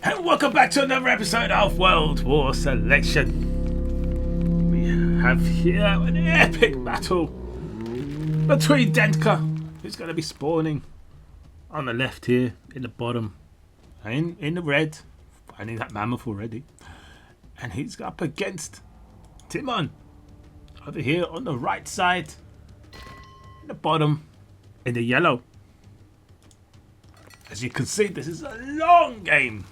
And welcome back to another episode of World War Selection. We have here an epic battle between Denka, who's going to be spawning on the left here, in the bottom, in the red, finding that mammoth already. And he's up against Timon, over here on the right side, in the bottom, in the yellow. As you can see, this is a long game.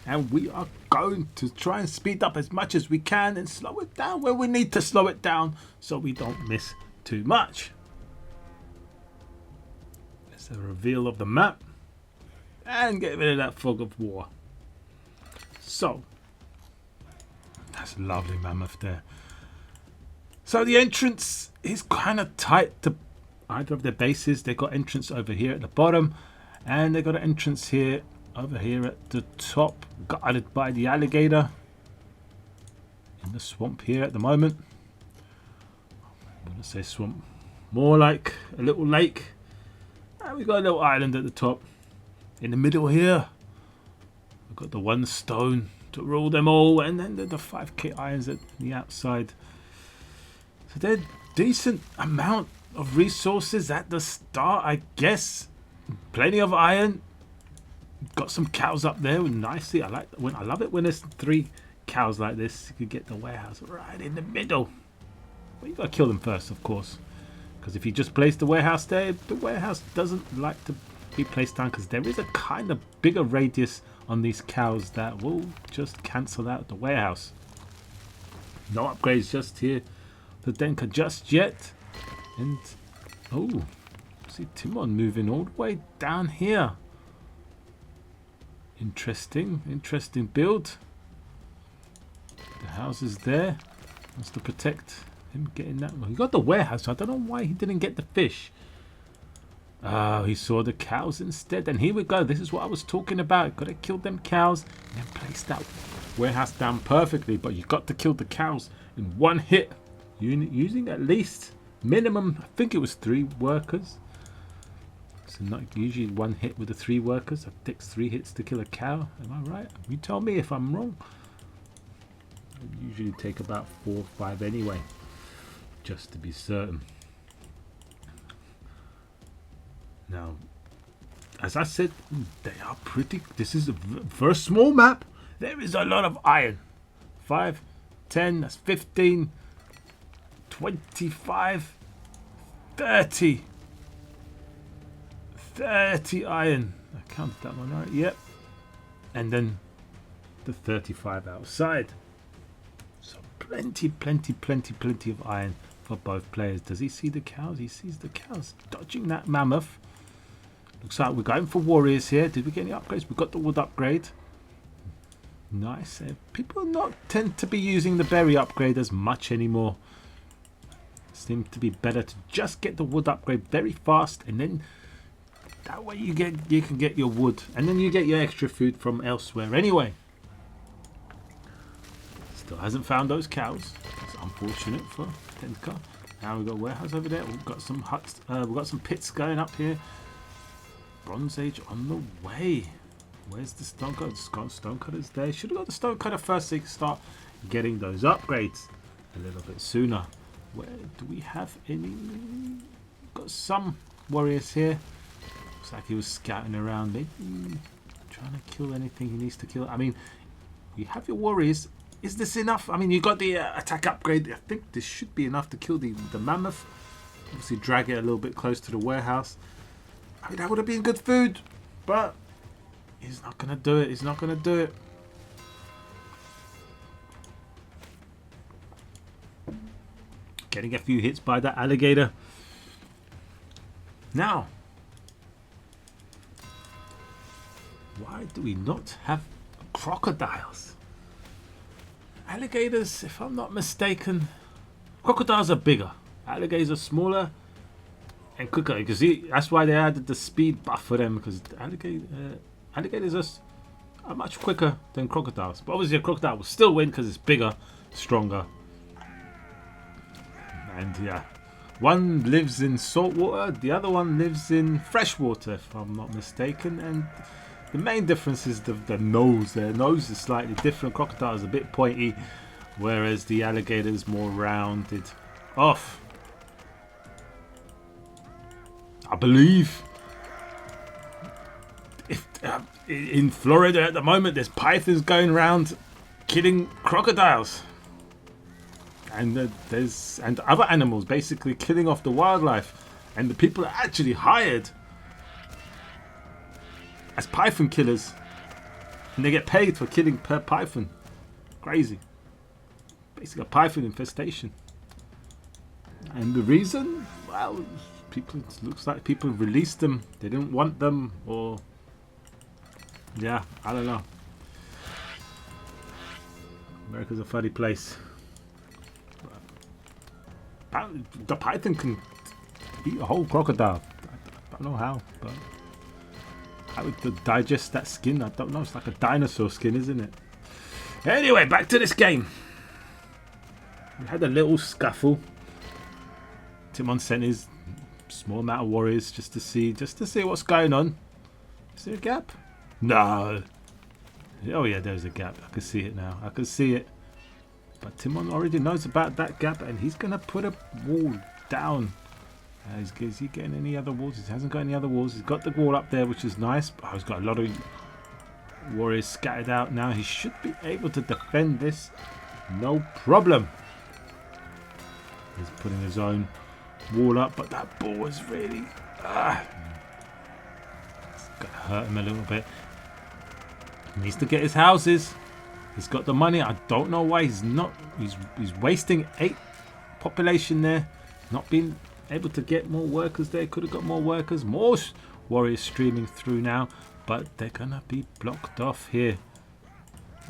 And we are going to try and speed up as much as we can and slow it down where we need to slow it down so we don't miss too much. There's a reveal of the map and get rid of that fog of war. So, that's a lovely mammoth there. So the entrance is kind of tight to either of their bases. They've got entrance over here at the bottom and they've got an entrance here over here at the top, guarded by the alligator in the swamp here at the moment. I'm going to say swamp, more like a little lake. And we've got a little island at the top. In the middle here, we've got the one stone to rule them all, and then the 5k irons at the outside. So they're decent amount of resources at the start, I guess. Plenty of iron. Got some cows up there nicely. I love it when there's 3 cows like this. You could get the warehouse right in the middle. But you gotta kill them first, of course, because if you just place the warehouse there, the warehouse doesn't like to be placed down because there is a kind of bigger radius on these cows that will just cancel out the warehouse. No upgrades just here for Denka just yet. And oh, see Timon moving all the way down here. Interesting build. The house is there. Wants to protect him getting that. Well, he got the warehouse. So I don't know why he didn't get the fish. Oh, he saw the cows instead. And here we go. This is what I was talking about. Got to kill them cows and then place that warehouse down perfectly. But you got to kill the cows in one hit. Using at least minimum, I think it was 3 workers. So not usually one hit with the 3 workers. It takes 3 hits to kill a cow. Am I right? You tell me if I'm wrong. I usually take about 4 or 5 anyway, just to be certain. Now, as I said, they are pretty. This is for a small map. There is a lot of iron. 5, 10. That's 15, 25, 30. 30 iron. I counted that one right. Yep. And then the 35 outside. So plenty of iron for both players. Does he see the cows? He sees the cows dodging that mammoth. Looks like we're going for warriors here. Did we get any upgrades? We got the wood upgrade. Nice. People not tend to be using the berry upgrade as much anymore. Seems to be better to just get the wood upgrade very fast, and then that way you can get your wood, and then you get your extra food from elsewhere anyway. Still hasn't found those cows. It's unfortunate for Denka. Now we've got a warehouse over there. We've got some huts. We've got some pits going up here. Bronze Age on the way. Where's the stonecutter? The stonecutter's there. Should have got the stonecutter first so you can start getting those upgrades a little bit sooner. Where do we have any? Got some warriors here. Looks like he was scouting around, maybe trying to kill anything he needs to kill. I mean, you have your warriors. Is this enough? I mean, you got the attack upgrade. I think this should be enough to kill the mammoth. Obviously, drag it a little bit close to the warehouse. I mean, that would have been good food, but he's not going to do it. He's not going to do it. Getting a few hits by that alligator. Now, why do we not have crocodiles? Alligators, if I'm not mistaken, crocodiles are bigger. Alligators are smaller and quicker. You can see that's why they added the speed buff for them, because alligators are much quicker than crocodiles. But obviously a crocodile will still win because it's bigger, stronger. And yeah, one lives in salt water, the other one lives in fresh water, if I'm not mistaken. And The main difference is the nose. Their nose is slightly different. Crocodile is a bit pointy, whereas the alligator is more rounded off. I believe in Florida at the moment there's pythons going around killing crocodiles. And there's other animals, basically killing off the wildlife, and the people are actually hired as python killers, and they get paid for killing per python. Crazy, basically a python infestation. And the reason, well, it looks like people released them. They didn't want them, or yeah, I don't know. America's a funny place. The python can eat a whole crocodile. I don't know how, but how would digest that skin? I don't know. It's like a dinosaur skin, isn't it? Anyway, back to this game. We had a little scuffle. Timon sent his small amount of warriors just to see what's going on. Is there a gap? No. Oh yeah, there's a gap. I can see it now. I can see it. But Timon already knows about that gap, and he's going to put a wall down. Is he getting any other walls? He hasn't got any other walls. He's got the wall up there, which is nice. Oh, he's got a lot of warriors scattered out now. He should be able to defend this. No problem. He's putting his own wall up, but that ball is really... it's going to hurt him a little bit. He needs to get his houses. He's got the money. I don't know why he's not. He's wasting 8 population there. Not being able to get more workers there. Could have got more workers. More warriors streaming through now. But they're going to be blocked off here.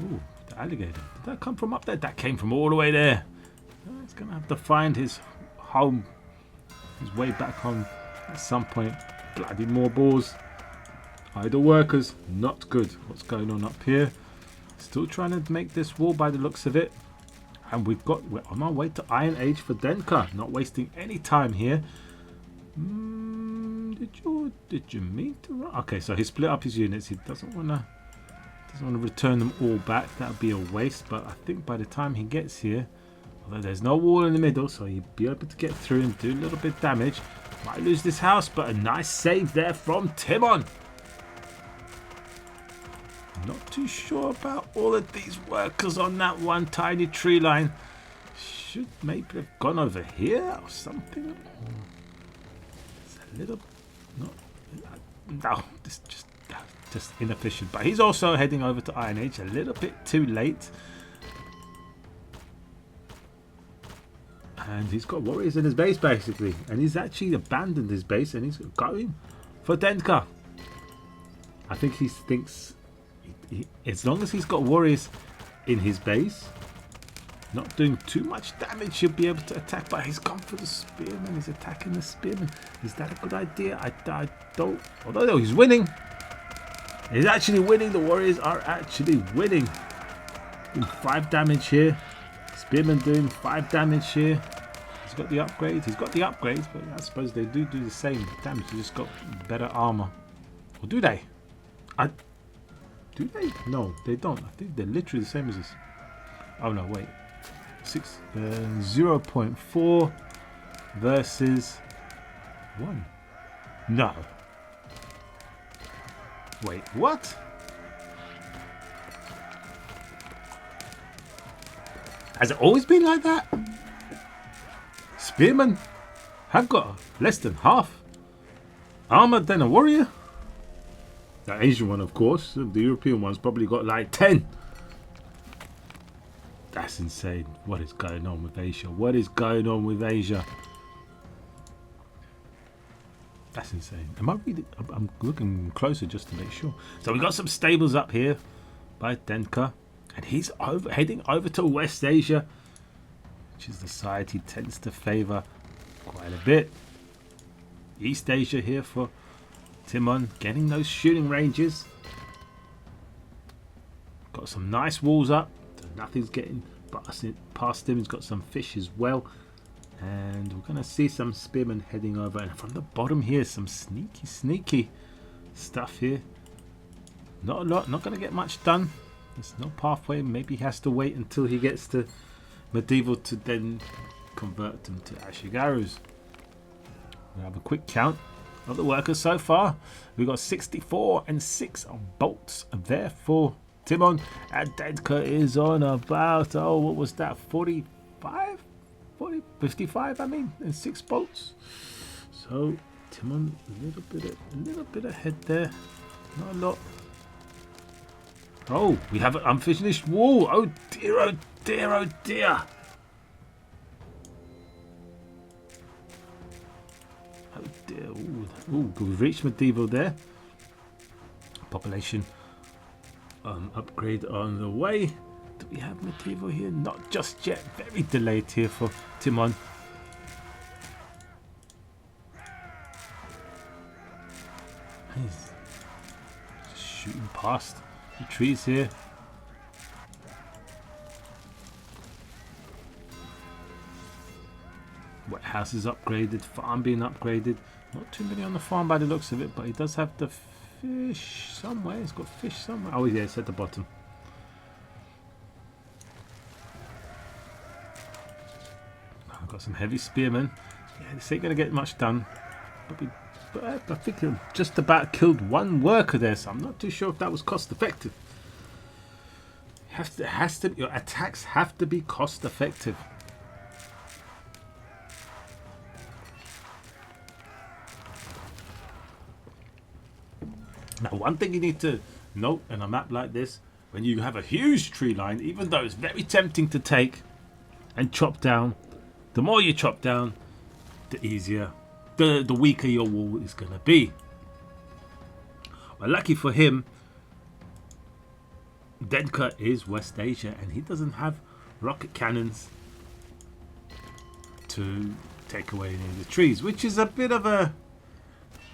Ooh, the alligator. Did that come from up there? That came from all the way there. He's going to have to find his home. His way back home at some point. Bloody more balls. Idle workers. Not good. What's going on up here? Still trying to make this wall by the looks of it. And we're on our way to Iron Age for Denka. Not wasting any time here. Did you mean to run? Okay, so he split up his units. He doesn't want to return them all back. That would be a waste. But I think by the time he gets here, although there's no wall in the middle, so he'll be able to get through and do a little bit of damage. Might lose this house, but a nice save there from Timon. Not too sure about all of these workers on that one tiny tree line. Should maybe have gone over here or something. It's a little... No, this just inefficient. But he's also heading over to Iron Age a little bit too late. And he's got warriors in his base basically. And he's actually abandoned his base and he's going for Denka. I think he thinks... as long as he's got warriors in his base, not doing too much damage, he'll be able to attack. But he's gone for the spearman. He's attacking the spearman. Is that a good idea? I don't. Although he's winning. He's actually winning. The warriors are actually winning. Doing 5 damage here. Spearman doing 5 damage here. He's got the upgrades. He's got the upgrades, but I suppose they do the same damage. They just got better armor. Or do they? Do they? No, they don't. I think they're literally the same as this. Oh no, wait. 0.4 versus 1. No. Wait, what? Has it always been like that? Spearmen have got less than half armor than a warrior? The Asian one, of course. The European one's probably got like 10. That's insane. What is going on with Asia? What is going on with Asia? That's insane. Am I reading? I'm looking closer just to make sure. So we got some stables up here by Denka. And he's heading over to West Asia, which is the side he tends to favour quite a bit. East Asia here for Timon, getting those shooting ranges. Got some nice walls up. So nothing's getting past him. He's got some fish as well. And we're going to see some spearmen heading over. And from the bottom here, some sneaky stuff here. Not a lot. Not going to get much done. There's no pathway. Maybe he has to wait until he gets to medieval to then convert them to Ashigarus. We have a quick count of the workers so far. We've got 64 and 6 bolts there for Timon. And Dedka is on about, oh, what was that? 45? 55, I mean, and 6 bolts. So Timon a little bit ahead there. Not a lot. Oh, we have an unfinished wall. Oh dear, oh dear, oh dear. Oh dear. Ooh, we've reached medieval there. Population upgrade on the way. Do we have medieval here? Not just yet. Very delayed here for Timon. He's just shooting past the trees here. Wet house is upgraded, farm being upgraded. Not too many on the farm by the looks of it, but he does have the fish somewhere. He's got fish somewhere. Oh yeah, it's at the bottom. I've got some heavy spearmen. Yeah, this ain't gonna get much done. But I think he just about killed one worker there, so I'm not too sure if that was cost effective. Your attacks have to be cost effective. Now, one thing you need to note in a map like this, when you have a huge tree line, even though it's very tempting to take and chop down, the more you chop down, the easier, the weaker your wall is going to be. Well, lucky for him, Dedka is West Asia and he doesn't have rocket cannons to take away any of the trees, which is a bit of a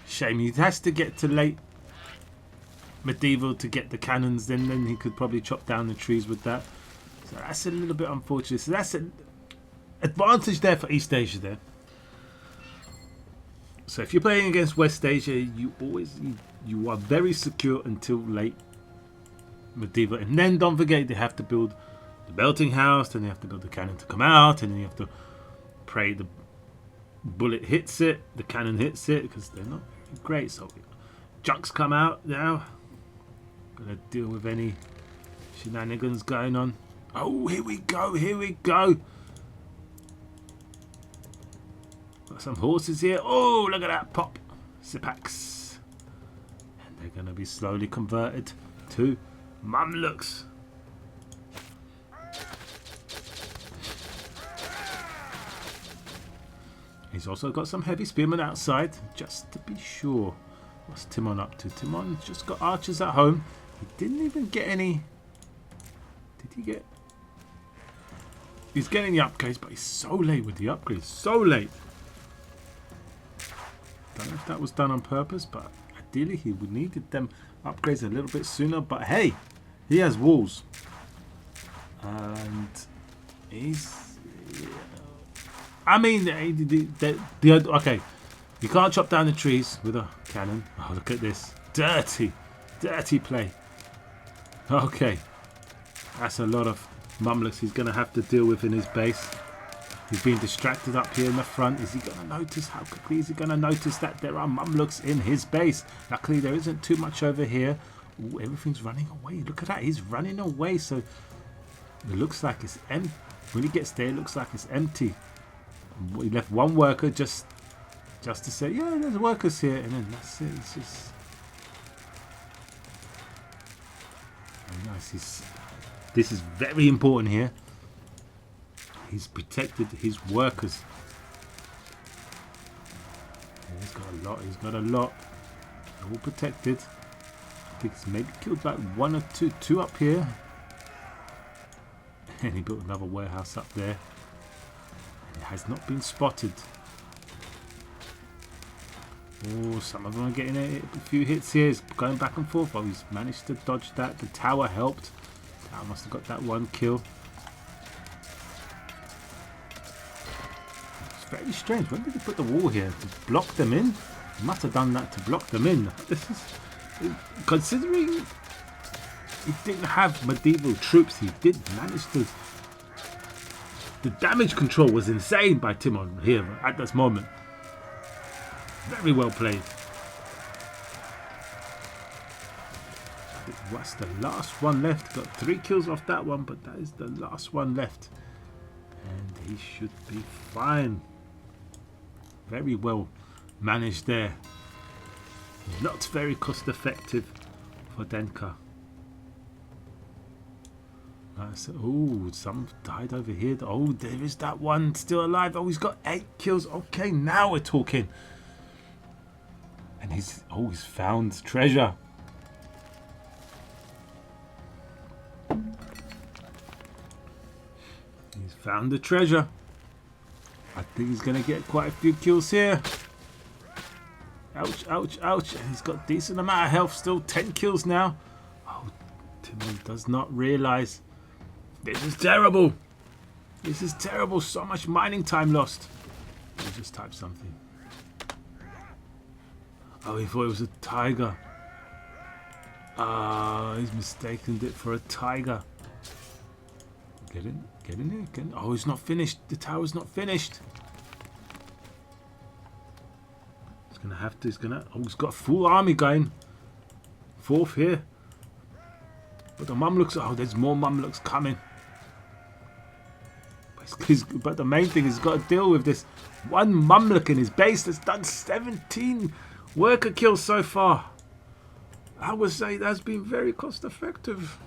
shame. He has to get to late medieval to get the cannons, then he could probably chop down the trees with that. So that's a little bit unfortunate. So that's an advantage there for East Asia there. So if you're playing against West Asia, you are very secure until late medieval, and then don't forget they have to build the belting house, then they have to build the cannon to come out, and then you have to pray the bullet hits it, the cannon hits it, because they're not great. So junks come out now. Gonna deal with any shenanigans going on. Oh, here we go, here we go. Got some horses here. Oh, look at that pop. Sipax. And they're gonna be slowly converted to Mamluks. He's also got some heavy spearmen outside, just to be sure. What's Timon up to? Timon's just got archers at home. He didn't even get any. Did he get? He's getting the upgrades, but he's so late with the upgrades. So late. Don't know if that was done on purpose, but ideally he would needed them upgrades a little bit sooner. But hey, he has walls, and he's. I mean, okay. You can't chop down the trees with a cannon. Oh, look at this. Dirty play. Okay. That's a lot of Mamluks he's going to have to deal with in his base. He's being distracted up here in the front. Is he going to notice? How quickly is he going to notice that there are Mamluks in his base? Luckily, there isn't too much over here. Ooh, everything's running away. Look at that. He's running away. So it looks like it's empty. When he gets there, it looks like it's empty. He left one worker just to say, yeah, there's workers here, and then that's it. It's just very nice. This is very important here. He's protected his workers. Yeah, he's got a lot. He's got a lot. They're all protected. I think he's maybe killed like one or two up here, and he built another warehouse up there. It has not been spotted. Oh, some of them are getting a few hits here. He's going back and forth. Oh, he's managed to dodge that. The tower helped. The tower must have got that one kill. It's very strange. When did he put the wall here? To block them in? He must have done that to block them in. This is, considering he didn't have medieval troops. He did manage to. The damage control was insane by Timon here at this moment. Very well played. What's the last one left? Got 3 kills off that one, but that is the last one left. And he should be fine. Very well managed there. Not very cost effective for Denka. Oh, some died over here. Oh, there is that one still alive. Oh, he's got 8 kills. Okay, now we're talking. And he's found treasure. He's found the treasure. I think he's going to get quite a few kills here. Ouch, ouch, ouch. And he's got a decent amount of health still. 10 kills now. Oh, Timon does not realize. This is terrible. This is terrible. So much mining time lost. Let me just type something. Oh, he thought it was a tiger. Ah, he's mistaken it for a tiger. Get in here. Get in. Oh, he's not finished. The tower's not finished. He's gonna have to. Oh, he's got a full army going. 4th here. But the Mamluks. Oh, there's more Mamluks coming. But the main thing is he's got to deal with this one Mamluk in his base that's done 17 worker kills so far. I would say that's been very cost effective.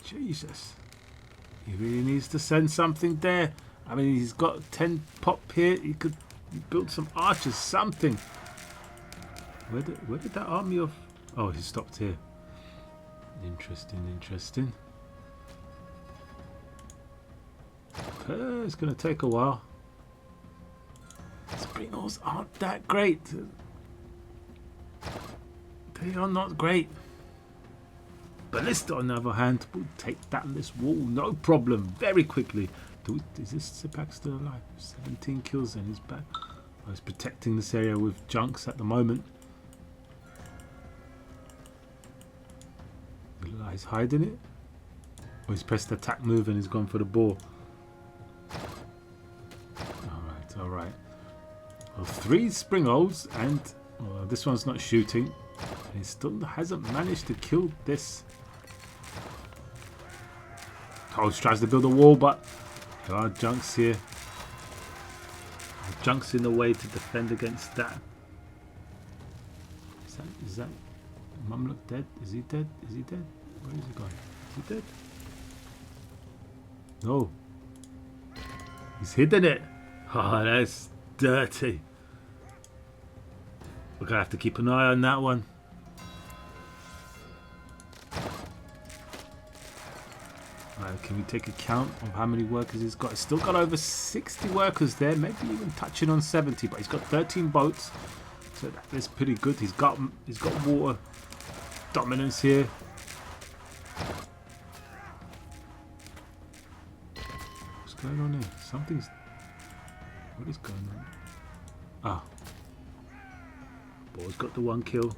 Jesus. He really needs to send something there. I mean, he's got 10 pop here. He could build some archers, something. Where did that army of... Oh, he stopped here. Interesting. Okay, it's going to take a while. Springles aren't that great. They are not great. Ballista, on the other hand, will take down this wall, no problem, very quickly. Is this Sipak still alive? 17 kills in his back. Oh, he's protecting this area with junks at the moment. He's hiding it. Oh, he's pressed the attack move and he's gone for the ball. Alright. Well, 3 Springolds and this one's not shooting. He still hasn't managed to kill this. Oh, he tries to build a wall, but there are junks here. Junks in the way to defend against that. Is that Mamluk dead? Is he dead? Is he dead? Where is he going? Is he dead? No. He's hidden it. Oh, that's dirty. We're going to have to keep an eye on that one. Right, can we take a count of how many workers he's got? He's still got over 60 workers there, maybe even touching on 70, but he's got 13 boats, so that is pretty good. He's got water dominance here. What's going on here? What is going on? Ah. Ball's got the 1 kill.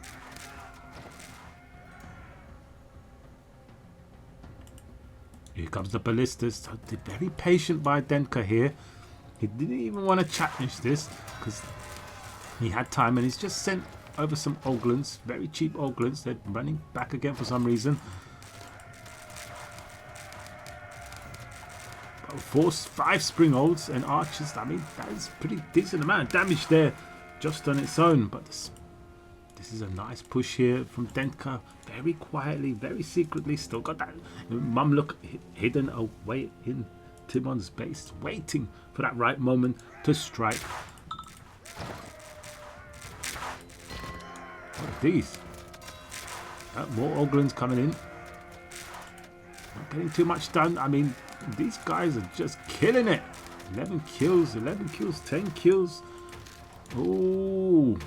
Here comes the ballistas. Very patient by Denka here. He didn't even want to challenge this because he had time, and he's just sent over some Oglins, very cheap Oglins. They're running back again for some reason. 5 Springolds and archers. I mean, that is pretty decent amount of damage there just on its own. But this is a nice push here from Denka. Very quietly, very secretly. Still got that Mamluk hidden away in Timon's base, waiting for that right moment to strike. What are these? More Oglins coming in. Not getting too much done. I mean, these guys are just killing it. 11 kills, 10 kills. Oh.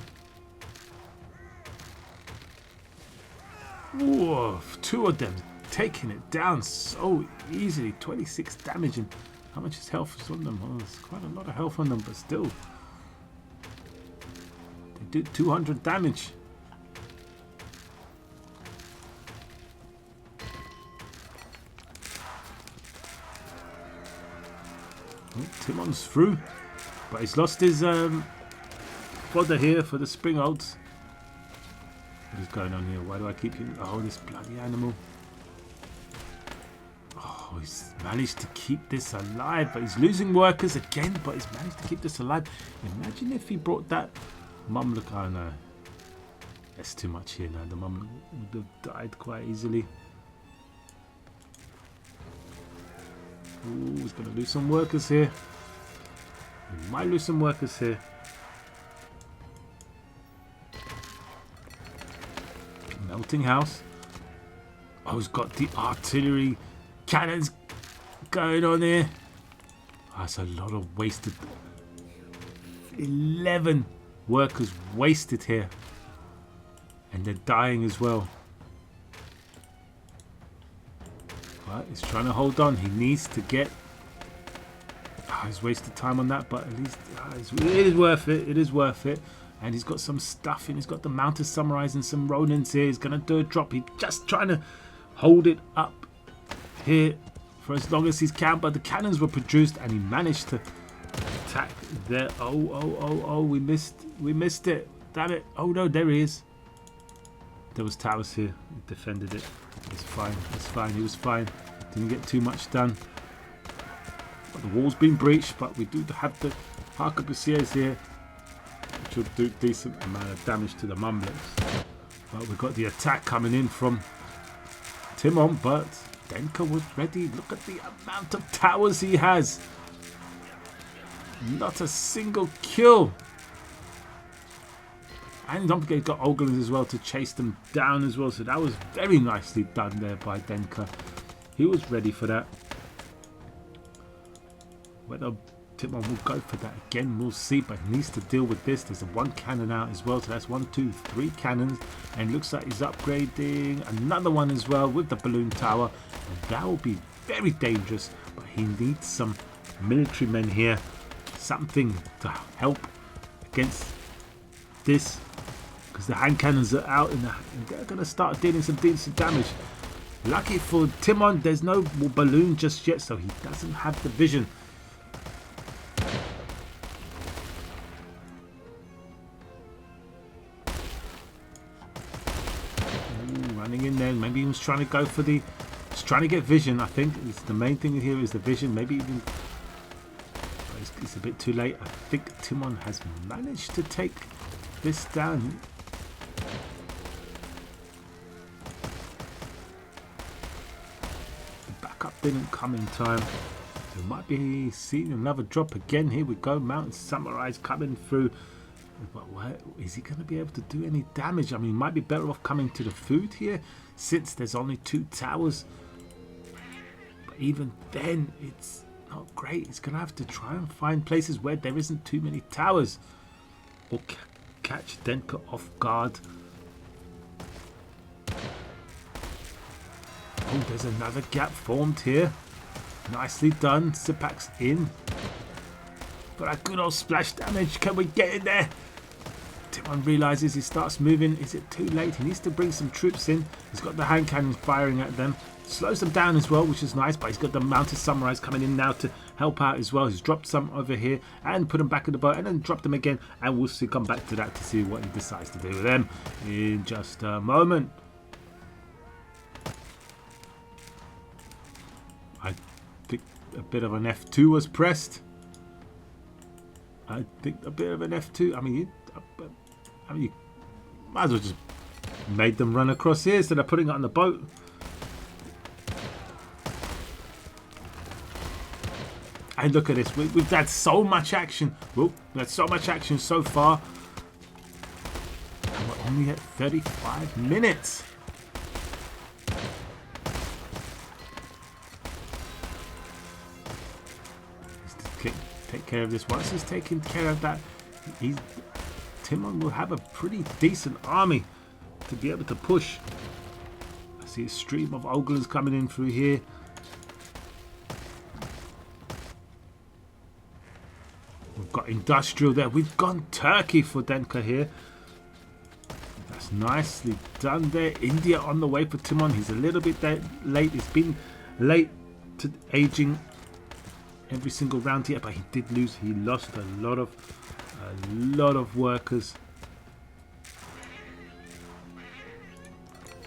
Whoa, 2 of them taking it down so easily. 26 damage, and how much is health on them? Oh, there's quite a lot of health on them, but still. They did 200 damage. Timon's through. But he's lost his fodder here for the spring oats. What is going on here? Why do I keep hitting? Oh, this bloody animal. Oh, he's managed to keep this alive. But he's losing workers again. But he's managed to keep this alive. Imagine if he brought that Mamluk. Oh, no. That's too much here now. The Mamluk would have died quite easily. Ooh, he's going to lose some workers here. He might lose some workers here. Melting house. Oh, he's got the artillery cannons going on here. Oh, that's a lot of wasted. 11 workers wasted here. And they're dying as well. But he's trying to hold on. He needs to get. Oh, he's wasted time on that, but at least it is worth it. It is worth it. And he's got some stuff in. He's got the Mounted Samurais and some Ronins here. He's going to do a drop. He's just trying to hold it up here for as long as he can. But the cannons were produced and he managed to attack there. Oh, we missed it. Damn it. Oh no, there he is. There was towers here. He defended it. It's fine. It's fine. He was fine. Didn't get too much done. But the wall's been breached. But we do have the arquebusiers here, which will do a decent amount of damage to the Mamluks. But we've got the attack coming in from Timon. But Denka was ready. Look at the amount of towers he has. Not a single kill. And don't forget, he's got Ogulins as well to chase them down as well. So that was very nicely done there by Denka. He was ready for that. Whether Timon will go for that again, we'll see. But he needs to deal with this. There's a 1 cannon out as well. So that's 1, 2, 3 cannons. And looks like he's upgrading another one as well with the balloon tower. And that will be very dangerous. But he needs some military men here. Something to help against this. Because the hand cannons are out and they're going to start dealing some decent damage. Lucky for Timon, there's no balloon just yet, so he doesn't have the vision. Ooh, running in there. Maybe he was trying to go for the... He's trying to get vision, I think. It's the main thing here is the vision. Maybe even... It's a bit too late. I think Timon has managed to take this down. The backup didn't come in time. So might be seeing another drop again. Here we go. Mountain Samurais coming through. But what, is he going to be able to do any damage? I mean, he might be better off coming to the food here since there's only 2 towers. But even then, it's not great. He's going to have to try and find places where there isn't too many towers. Or catch Denka off guard. Oh, there's another gap formed here. Nicely done. Sipak's in. But a good old splash damage. Can we get in there? Timon realizes he starts moving. Is it too late? He needs to bring some troops in. He's got the hand cannons firing at them. Slows them down as well, which is nice. But he's got the Mounted Samurais coming in now to help out as well. He's dropped some over here and put them back in the boat and then dropped them again. And we'll see, come back to that to see what he decides to do with them in just a moment. I think a bit of an F2 was pressed. I think a bit of an F2. I mean, you might as well just made them run across here instead of putting it on the boat. And look at this. We've had so much action. We've had so much action so far. And we're only at 35 minutes. Take care of this. Once he's taken care of that, Timon will have a pretty decent army to be able to push. I see a stream of Ogulins coming in through here. We've got industrial there. We've gone Turkey for Denka here. That's nicely done there. India on the way for Timon. He's a little bit late. He's been late to aging every single round here, but he did lose. He lost a lot of workers.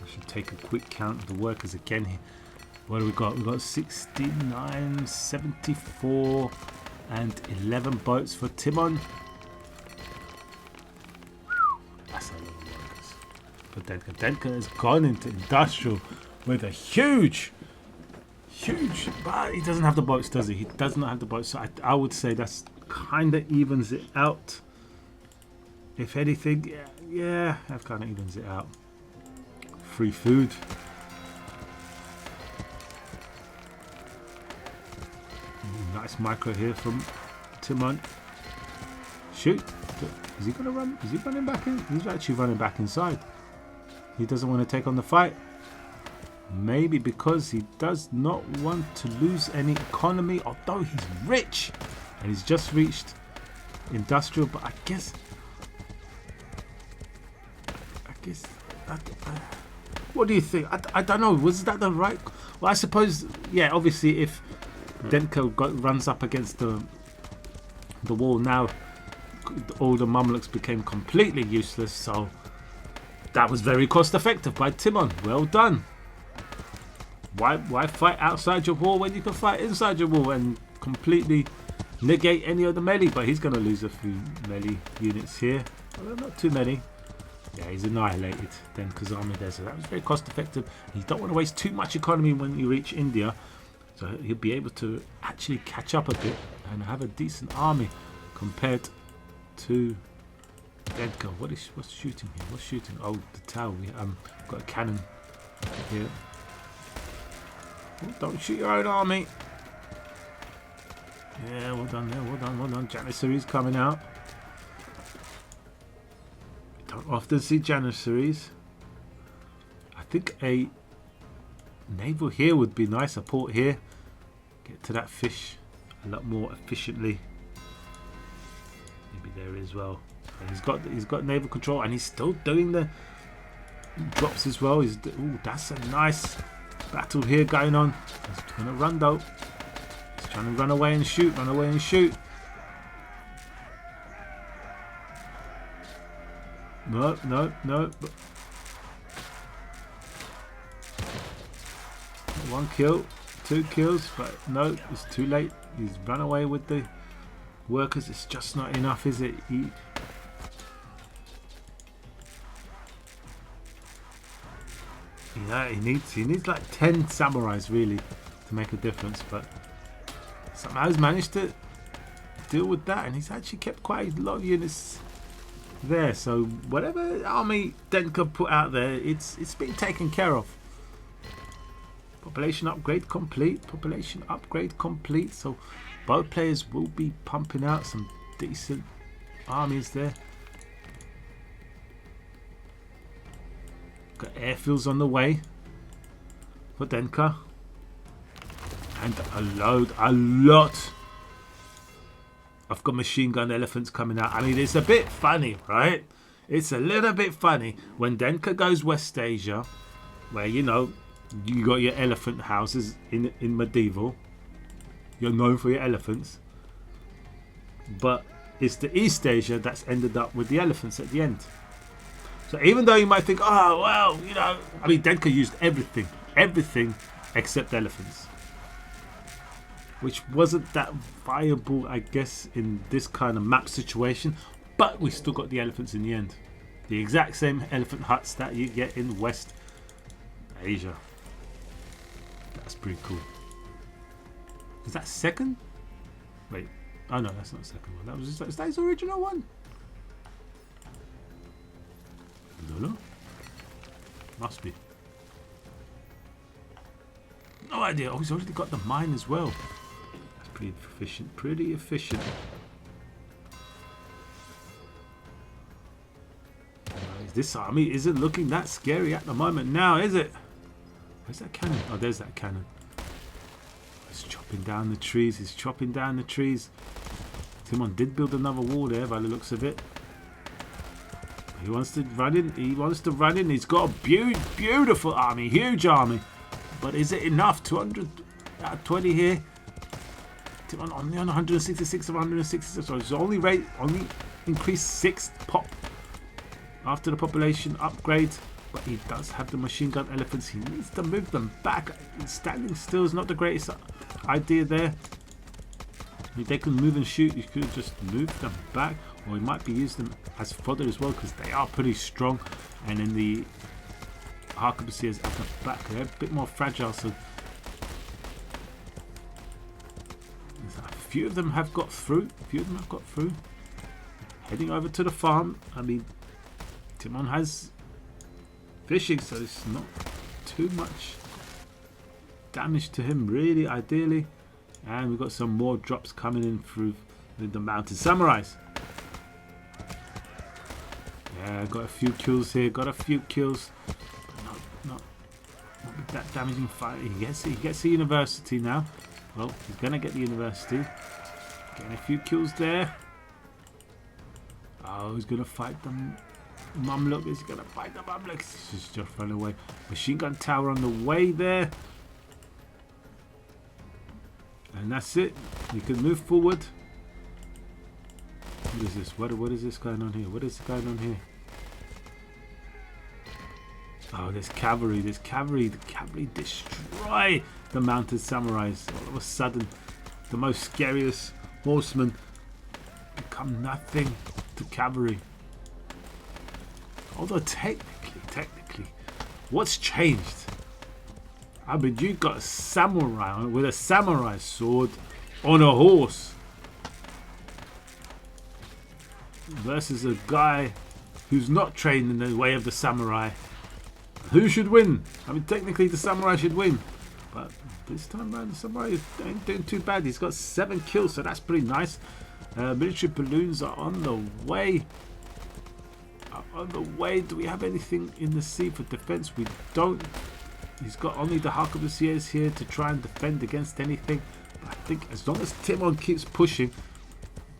I should take a quick count of the workers again here. What do we got? We've got 69, 74, and 11 boats for Timon. That's a lot of workers. But Denka has gone into industrial with a huge, but he doesn't have the boats, does he? He does not have the boats. So I would say that's kind of evens it out. If anything, yeah, that kind of evens it out. Free food. Nice micro here from Timon. Shoot. Is he gonna run? Is he running back in? He's actually running back inside. He doesn't want to take on the fight. Maybe because he does not want to lose any economy, although he's rich and he's just reached industrial. But I guess what do you think? I don't know. Was that the right? Well, I suppose, yeah. Obviously, if Denko runs up against the wall now, all the Mamluks became completely useless. So that was very cost effective by Timon. Well done. Why fight outside your wall when you can fight inside your wall and completely negate any of the melee? But he's going to lose a few melee units here. Well, not too many. Yeah, he's annihilated. Then Kazami there. So that was very cost effective. You don't want to waste too much economy when you reach India. So he'll be able to actually catch up a bit and have a decent army compared to Denko. What's shooting here? What's shooting? Oh, the tower. We got a cannon here. Oh, don't shoot your own army. Yeah, well done there. Well done. Janissaries coming out. We don't often see Janissaries. I think a naval here would be nice. A port here. Get to that fish a lot more efficiently. Maybe there as well. And he's got naval control, and he's still doing the drops as well. Ooh, that's a nice battle here going on. He's gonna run though. He's trying to run away and shoot. Run away and shoot. No. One kill, 2 kills, but no, it's too late. He's run away with the workers. It's just not enough, is it? He needs like 10 samurais really to make a difference, but somehow he's managed to deal with that, and he's actually kept quite a lot of units there. So whatever army Denka put out there, it's been taken care of. Population upgrade complete. Population upgrade complete. So both players will be pumping out some decent armies there. Got airfields on the way for Denka. And a lot I've got machine gun elephants coming out. I mean, it's a bit funny, right? It's a little bit funny when Denka goes West Asia, where, you know, you got your elephant houses in medieval. You're known for your elephants. But it's the East Asia that's ended up with the elephants at the end. So even though you might think, oh, well, you know, I mean, Denka used everything except elephants. Which wasn't that viable, I guess, in this kind of map situation. But we still got the elephants in the end. The exact same elephant huts that you get in West Asia. That's pretty cool. Is that second? Wait. Oh, no, that's not the second one. Is that his original one? No. Must be. No idea. Oh, he's already got the mine as well. Pretty efficient. Pretty efficient. This army isn't looking that scary at the moment now, is it? Where's that cannon? Oh, there's that cannon. He's chopping down the trees. He's chopping down the trees. Timon did build another wall there by the looks of it. He wants to run in. He wants to run in. He's got a beautiful army. Huge army. But is it enough? 220 here. only on 166 of 166. So it's only increased 6 pop after the population upgrade. But he does have the machine gun elephants. He needs to move them back. Standing still is not the greatest idea there. I mean, they can move and shoot. You could just move them back, or you might be using them as fodder as well, because they are pretty strong. And then the arquebusiers at the back, they're a bit more fragile. So a few of them have got through. Heading over to the farm. I mean, Timon has fishing, so it's not too much damage to him, really, ideally. And we've got some more drops coming in through the mounted samurais. Yeah, got a few kills here. But not with that damaging fight. He gets the university now. Well, he's gonna get the university. Getting a few kills there. Oh, he's gonna fight them. Mamluk is gonna fight the Mamluk. He's just run away. Machine gun tower on the way there. And that's it. You can move forward. What is this? What is this going on here? What is going on here? Oh, there's cavalry. The cavalry destroy the mounted samurais. All of a sudden, the most scariest horsemen become nothing to cavalry. Although technically, what's changed? I mean, you got a samurai with a samurai sword on a horse versus a guy who's not trained in the way of the samurai. Who should win? I mean, technically the samurai should win, but this time around the samurai ain't doing too bad. He's got 7 kills, so that's pretty nice. Military balloons are on the way. Do we have anything in the sea for defense? We don't. He's got only the arquebusiers here to try and defend against anything. But I think as long as Timon keeps pushing,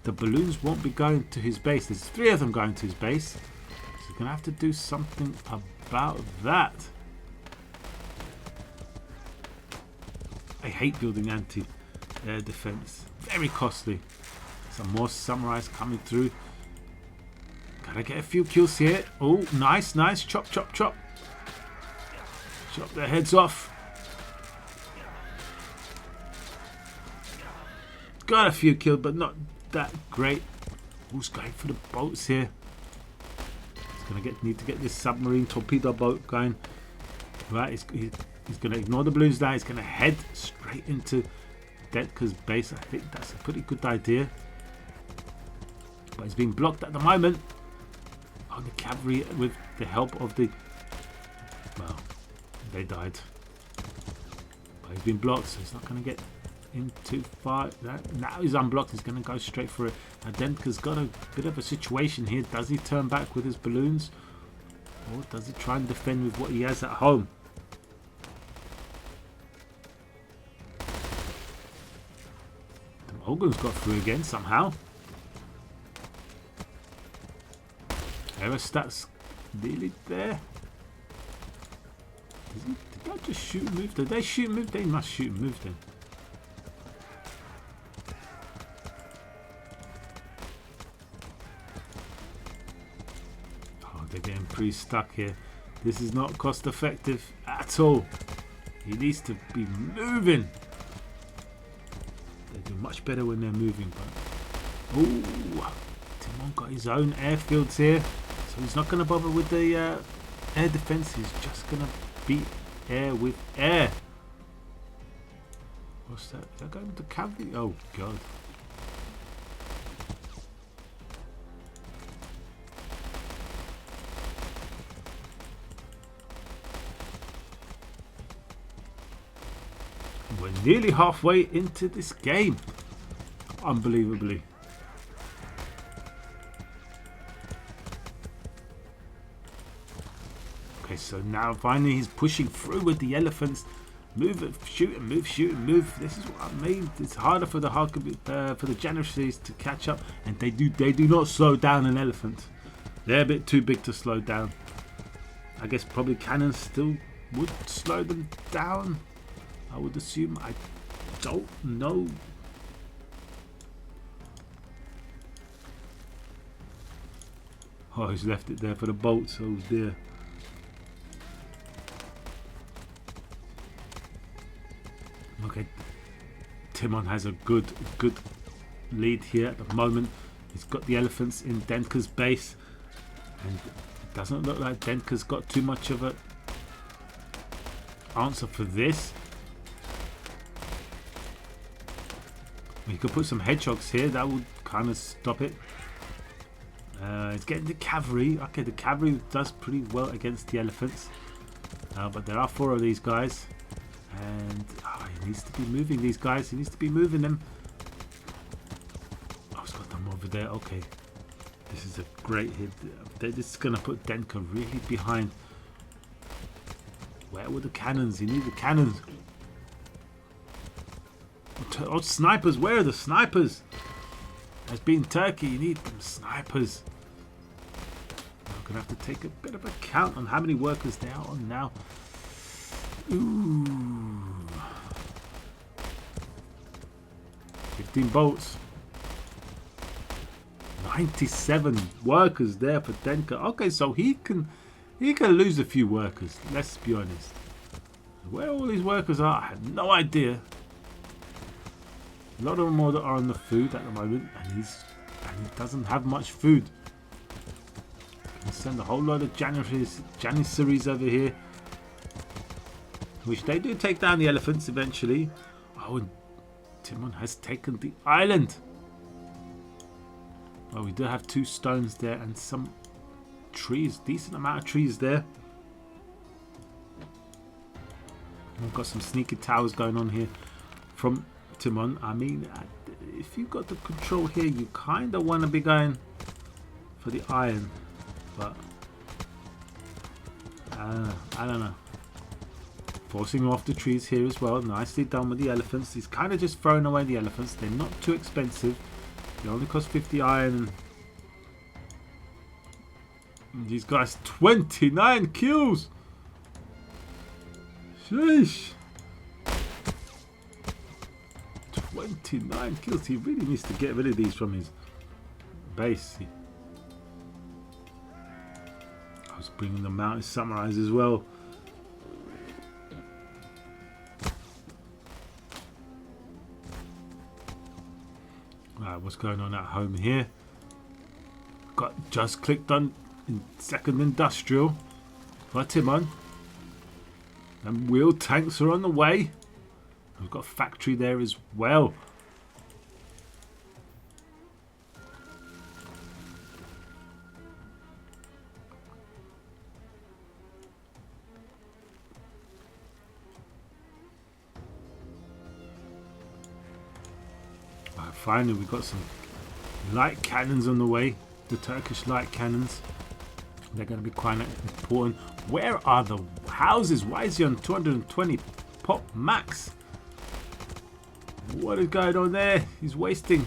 the balloons won't be going to his base. There's 3 of them going to his base. So he's going to have to do something about that. I hate building anti-air defense. Very costly. Some more samurais coming through. Gotta get a few kills here. Oh, nice. Chop. Chop their heads off. Got a few kills, but not that great. Who's going for the boats here? He's gonna need to get this submarine torpedo boat going. Right, he's gonna ignore the balloons now. He's gonna head straight into Detka's base. I think that's a pretty good idea. But he's being blocked at the moment. Oh, the cavalry with the help of the... Well, they died. But he's been blocked, so he's not going to get in too far. Now he's unblocked. He's going to go straight for it. And Denka's got a bit of a situation here. Does he turn back with his balloons? Or does he try and defend with what he has at home? The Mogun's got through again somehow. Aerostat's nearly there. Did I just shoot and move? Did they shoot and move? They must shoot and move then. Oh, they're getting pretty stuck here. This is not cost effective at all. He needs to be moving. They do much better when they're moving. But oh, Timon got his own airfields here. So he's not going to bother with the air defense. He's just going to beat air with air. What's that? Is that going to cavalry? Oh, God. We're nearly halfway into this game. Unbelievably. Okay, so now finally he's pushing through with the elephants. Move it, shoot and move, shoot and move. This is what I mean. It's harder for the janissaries to catch up, and they do not slow down an elephant. They're a bit too big to slow down. I guess probably cannons still would slow them down. I would assume. I don't know. Oh, he's left it there for the bolts. Oh dear. Okay, Timon has a good lead here at the moment. He's got the elephants in Denka's base, and it doesn't look like Denka's got too much of a answer for this. You could put some hedgehogs here, that would kind of stop it. It's getting the cavalry. Okay, the cavalry does pretty well against the elephants, but there are 4 of these guys, and he needs to be moving these guys. He needs to be moving them. Oh, he's got them over there. Okay, this is a great hit. This is going to put Denka really behind. Where were the cannons? You need the cannons. Oh, snipers! Where are the snipers? As being Turkey, you need them snipers. I'm gonna have to take a bit of a count on how many workers there are on now. Ooh, 15 bolts. 97 workers there for Denka. Okay, so he can lose a few workers. Let's be honest. Where all these workers are, I have no idea. A lot of them are on the food at the moment, and he doesn't have much food. Can send a whole lot of Janissaries over here, which they do take down the elephants eventually. Oh, and Timon has taken the island. Oh, we do have 2 stones there and some trees, decent amount of trees there. We've got some sneaky towers going on here from Timon. I mean, if you've got the control here, you kind of want to be going for the iron, but I don't know. Forcing off the trees here as well. Nicely done with the elephants. He's kind of just throwing away the elephants. They're not too expensive. They only cost 50 iron. And these guys, 29 kills. Sheesh. 29 kills. He really needs to get rid of these from his base. I was bringing them out as samurais as well. Right, what's going on at home here? Got just clicked on second industrial for Timon. And wheeled tanks are on the way. We've got a factory there as well. Right, finally we've got some light cannons on the way. The Turkish light cannons. They're going to be quite important. Where are the houses? Why is he on 220 pop max? What is going on there? He's wasting.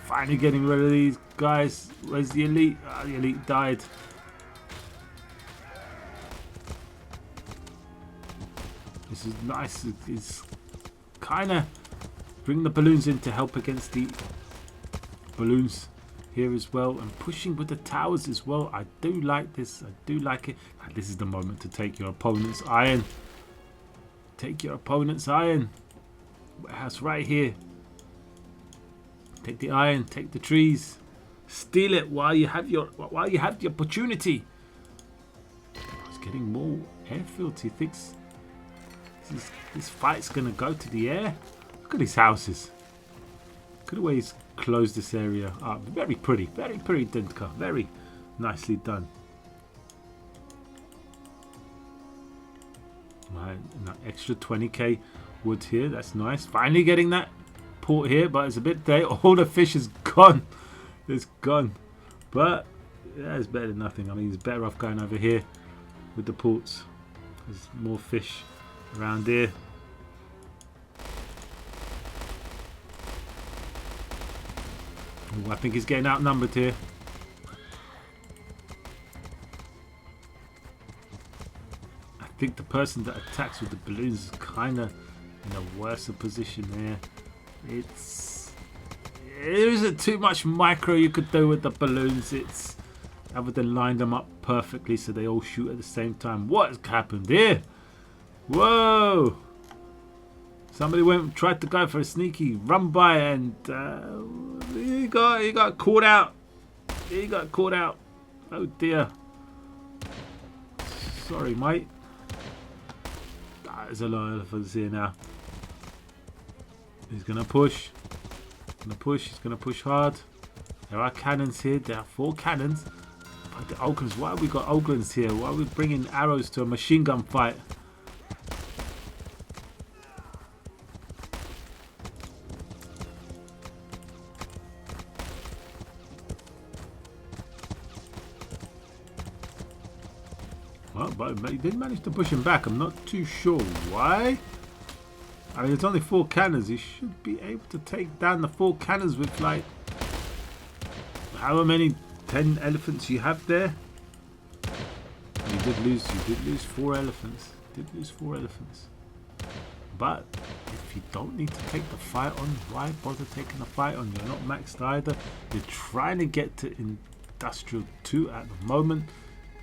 Finally getting rid of these guys. Where's the elite? Ah, the elite died. This is nice. It's kind of bringing the balloons in to help against the balloons here as well, and pushing with the towers as well. I do like this. I do like it. And this is the moment to take your opponent's iron. Take your opponent's iron. Warehouse right here. Take the iron. Take the trees. Steal it while you have the opportunity. He's getting more airfields. He thinks this fight's gonna go to the air. Look at these houses. Look at the way he's closed this area up. Very pretty. Very pretty, Denka. Very nicely done. Right, an extra 20k wood here. That's nice. Finally getting that port here, but it's a bit there. All the fish is gone. It's gone. But yeah, it's better than nothing. I mean, it's better off going over here with the ports. There's more fish around here. Ooh, I think he's getting outnumbered here. I think the person that attacks with the balloons is kind of in a worse position there. there isn't too much micro you could do with the balloons. It's other than line them up perfectly so they all shoot at the same time. What has happened here? Whoa! Somebody tried to go for a sneaky run by, and he got caught out. He got caught out. Oh dear. Sorry, mate. There's a lot of elephants here now. He's gonna push. He's gonna push hard. There are cannons here. There are 4 cannons. But the Ogrins, why have we got Ogrins here? Why are we bringing arrows to a machine gun fight? Well, but he did manage to push him back. I'm not too sure why. I mean, it's only 4 cannons. He should be able to take down the 4 cannons with, like, however many 10 elephants you have there. You did lose 4 elephants. But if you don't need to take the fight on, why bother taking the fight on? You're not maxed either. You're trying to get to Industrial 2 at the moment.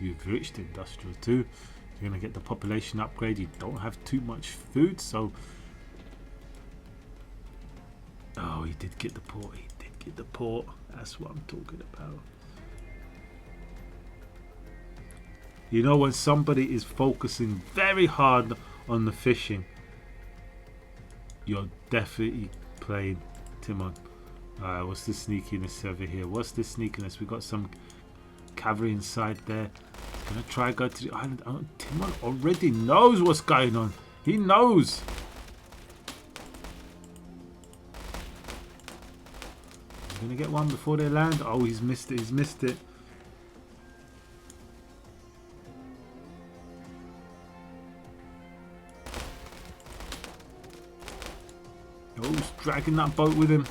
You've reached Industrial 2. You're going to get the population upgrade. You don't have too much food, so... Oh, he did get the port. That's what I'm talking about. You know, when somebody is focusing very hard on the fishing, you're definitely playing Timon. What's the sneakiness over here? What's the sneakiness? We got some cavalry inside there. Gonna try and go to the island. Oh, Timon already knows what's going on. He knows. He's gonna get one before they land. Oh, he's missed it. Oh, he's dragging that boat with him.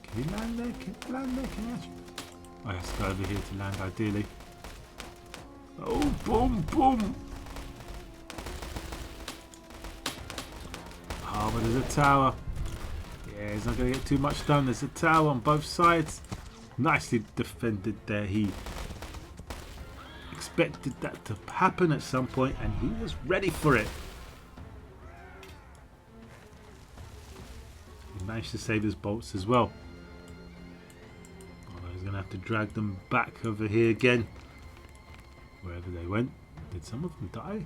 Can he land there? Can he actually? Oh, he has to go over here to land, ideally. Oh, boom. Oh, but there's a tower. Yeah, he's not going to get too much done. There's a tower on both sides. Nicely defended there. He expected that to happen at some point, and he was ready for it. He managed to save his bolts as well. Although he's going to have to drag them back over here again. Wherever they went. Did some of them die?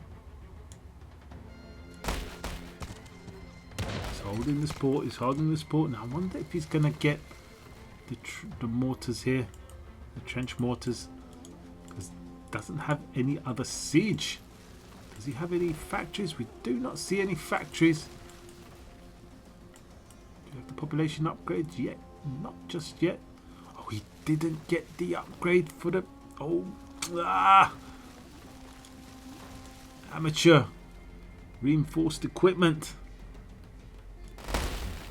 He's holding this port. Now I wonder if he's going to get the mortars here. The trench mortars. Because he doesn't have any other siege. Does he have any factories? We do not see any factories. Do you have the population upgrades yet? Not just yet. Oh, he didn't get the upgrade for the... Oh, amateur. Reinforced equipment.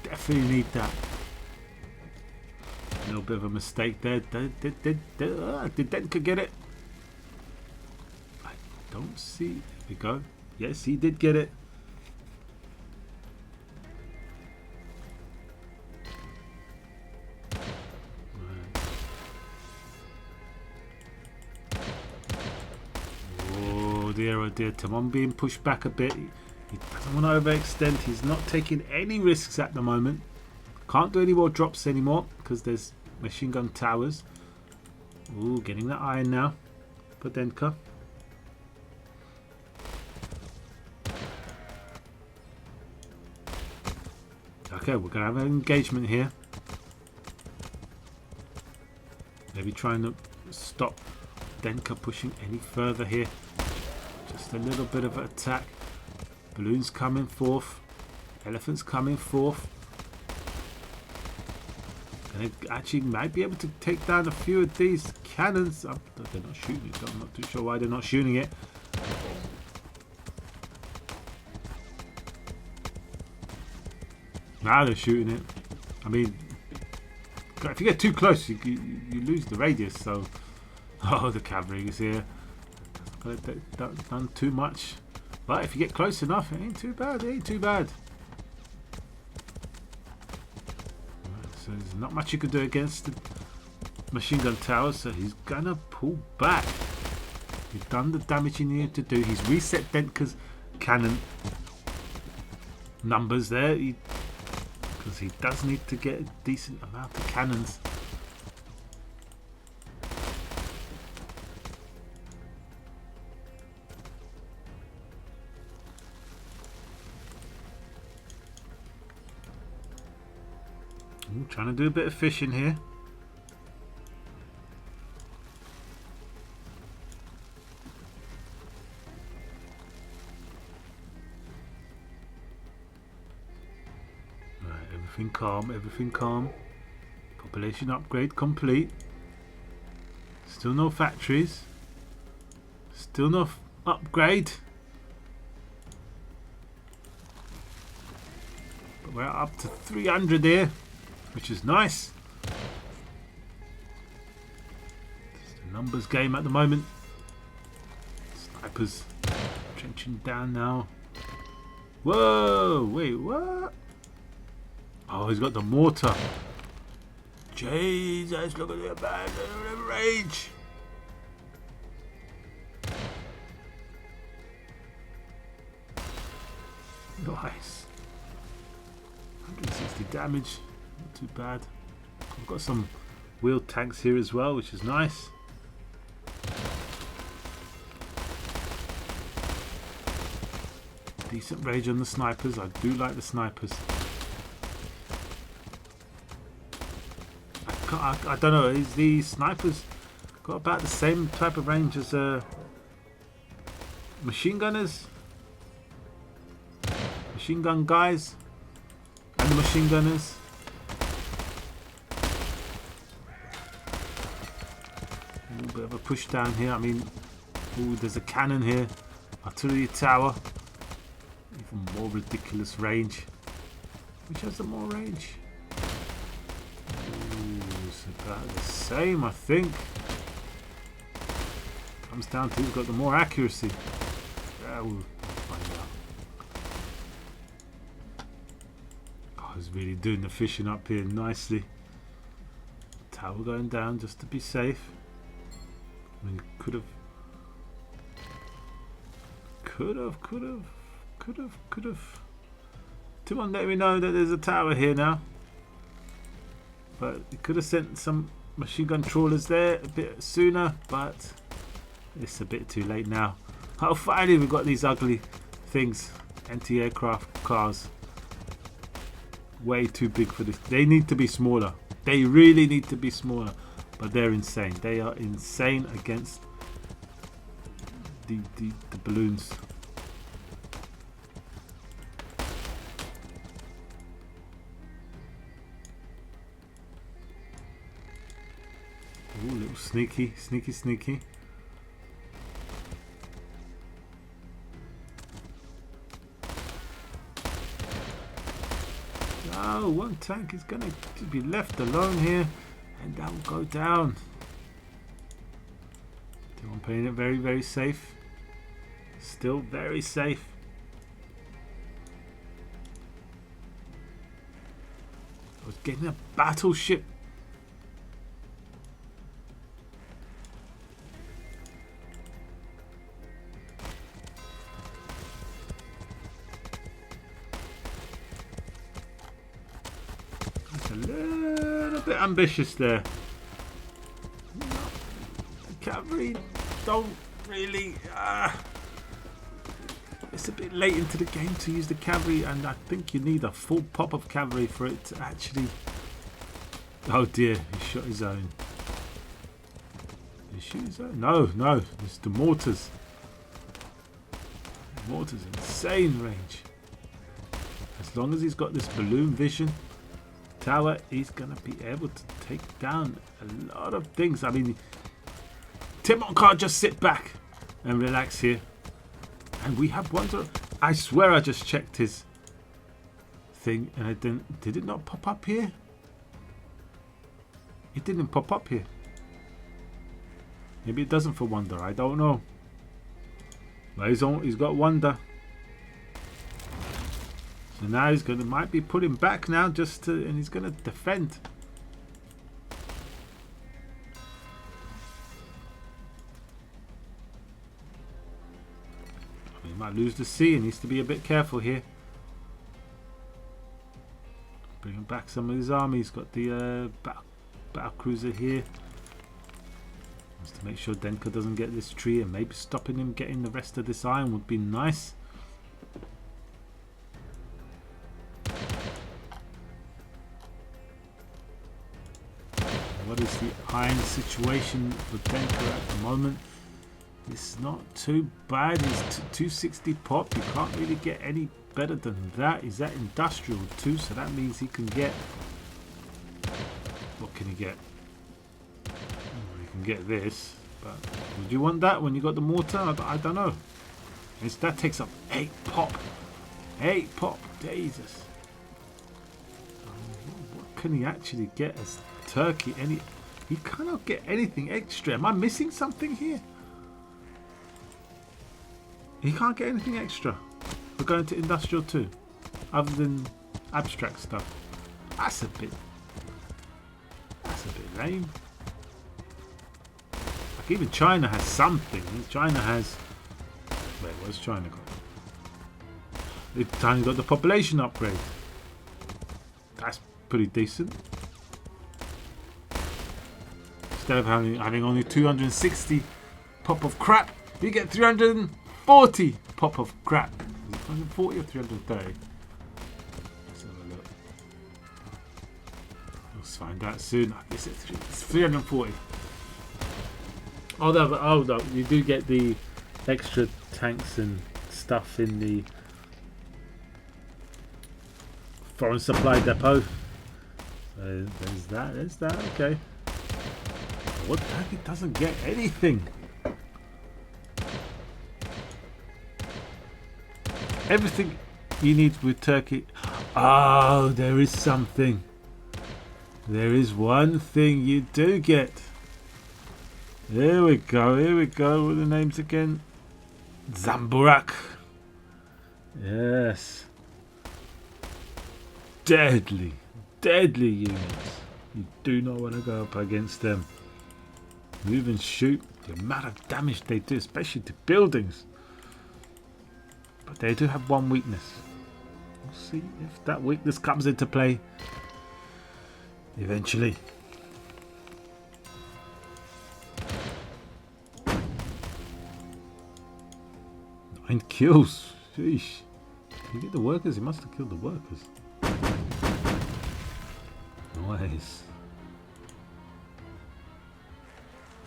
Definitely need that. A little bit of a mistake there. Did Denka get it? I don't see. There we go. Yes, he did get it. Oh dear, Timon being pushed back a bit. He doesn't want to overextend. He's not taking any risks at the moment. Can't do any more drops anymore because there's machine gun towers. Ooh, getting the iron now for Denka. Okay, we're going to have an engagement here. Maybe trying to stop Denka pushing any further here. Just a little bit of an attack. Balloons coming forth. Elephants coming forth. And they actually might be able to take down a few of these cannons. They're not shooting it. I'm not too sure why they're not shooting it. Now they're shooting it. I mean, if you get too close, you lose the radius. So, oh, the cavalry is here. Done too much. But if you get close enough, it ain't too bad. So there's not much you can do against the machine gun tower, so he's gonna pull back. He's done the damage he needed to do. He's reset Denka's cannon numbers there, because he does need to get a decent amount of cannons. Ooh, trying to do a bit of fishing here. Everything calm, everything calm. Population upgrade complete. Still no factories. Still no upgrade. But we're up to 300 here, which is nice. It's a numbers game at the moment. Snipers trenching down now. Whoa, wait, what? Oh, he's got the mortar. Jesus, look at the bad range. Nice. 160 damage. Not too bad. I've got some wheeled tanks here as well, which is nice. Decent range on the snipers. I do like the snipers. I don't know, is the snipers got about the same type of range as machine gunners? Machine gun guys and the machine gunners. A little bit of a push down here. I mean, ooh, there's a cannon here. Artillery tower. Even more ridiculous range. Which has the more range? About the same, I think. Comes down to who's got the more accuracy. Yeah, we'll find out. Oh, he's really doing the fishing up here nicely. Tower going down just to be safe. I mean, could have. Timon, let me know that there's a tower here now. But he could have sent some machine gun trawlers there a bit sooner, but it's a bit too late now. Oh, finally we've got these ugly things. Anti-aircraft cars. Way too big for this. They need to be smaller. They really need to be smaller. But they're insane. They are insane against the balloons. Ooh, little sneaky. No, one tank is going to be left alone here, and that will go down. I'm playing it very, very safe. Still very safe. I was getting a battleship. Bit ambitious there. The cavalry don't really. It's a bit late into the game to use the cavalry, and I think you need a full pop of cavalry for it to actually. Oh dear, he shot his own. Did he shoot his own? No, it's the mortars. The mortars, insane range. As long as he's got this balloon vision tower, he's gonna be able to take down a lot of things. I mean, Timon can't just sit back and relax here. And we have one. I swear I just checked his thing and it didn't. Did it not pop up here? It didn't pop up here. Maybe it doesn't for Wonder. I don't know. But he's got Wonder. So now he's might be pulling back now and he's gonna defend. He might lose the sea. He needs to be a bit careful here. Bringing back some of his army. He's got the battle cruiser here. Wants to make sure Denka doesn't get this tree, and maybe stopping him getting the rest of this iron would be nice. What is the iron situation for Denka at the moment? It's not too bad. It's 260 pop. You can't really get any better than that. Is that industrial too? So that means he can get... What can he get? He can get this. But would you want that when you got the mortar? I don't know. That takes up 8 pop. 8 pop. Jesus. What can he actually get as Turkey? He cannot get anything extra. Am I missing something here? He can't get anything extra. We're going to industrial too, other than abstract stuff. That's a bit lame. Like even China has something. China has. Wait, what's China got? China got the population upgrade. That's pretty decent. Instead of having only 260 pop of crap, you get 340 pop of crap. Is it 340 or 330? Let's have a look. Let's find out soon. I guess it's 340. Oh no, you do get the extra tanks and stuff in the foreign supply depot. There's that, okay. What Turkey doesn't get anything? Everything you need with Turkey. Oh, there is something. There is one thing you do get. Here we go. What are the names again? Zamburak. Yes. Deadly units. You do not want to go up against them. Move and shoot. The amount of damage they do, especially to buildings. But they do have one weakness. We'll see if that weakness comes into play eventually. Nine kills. Sheesh. Did he get the workers? He must have killed the workers. Nice.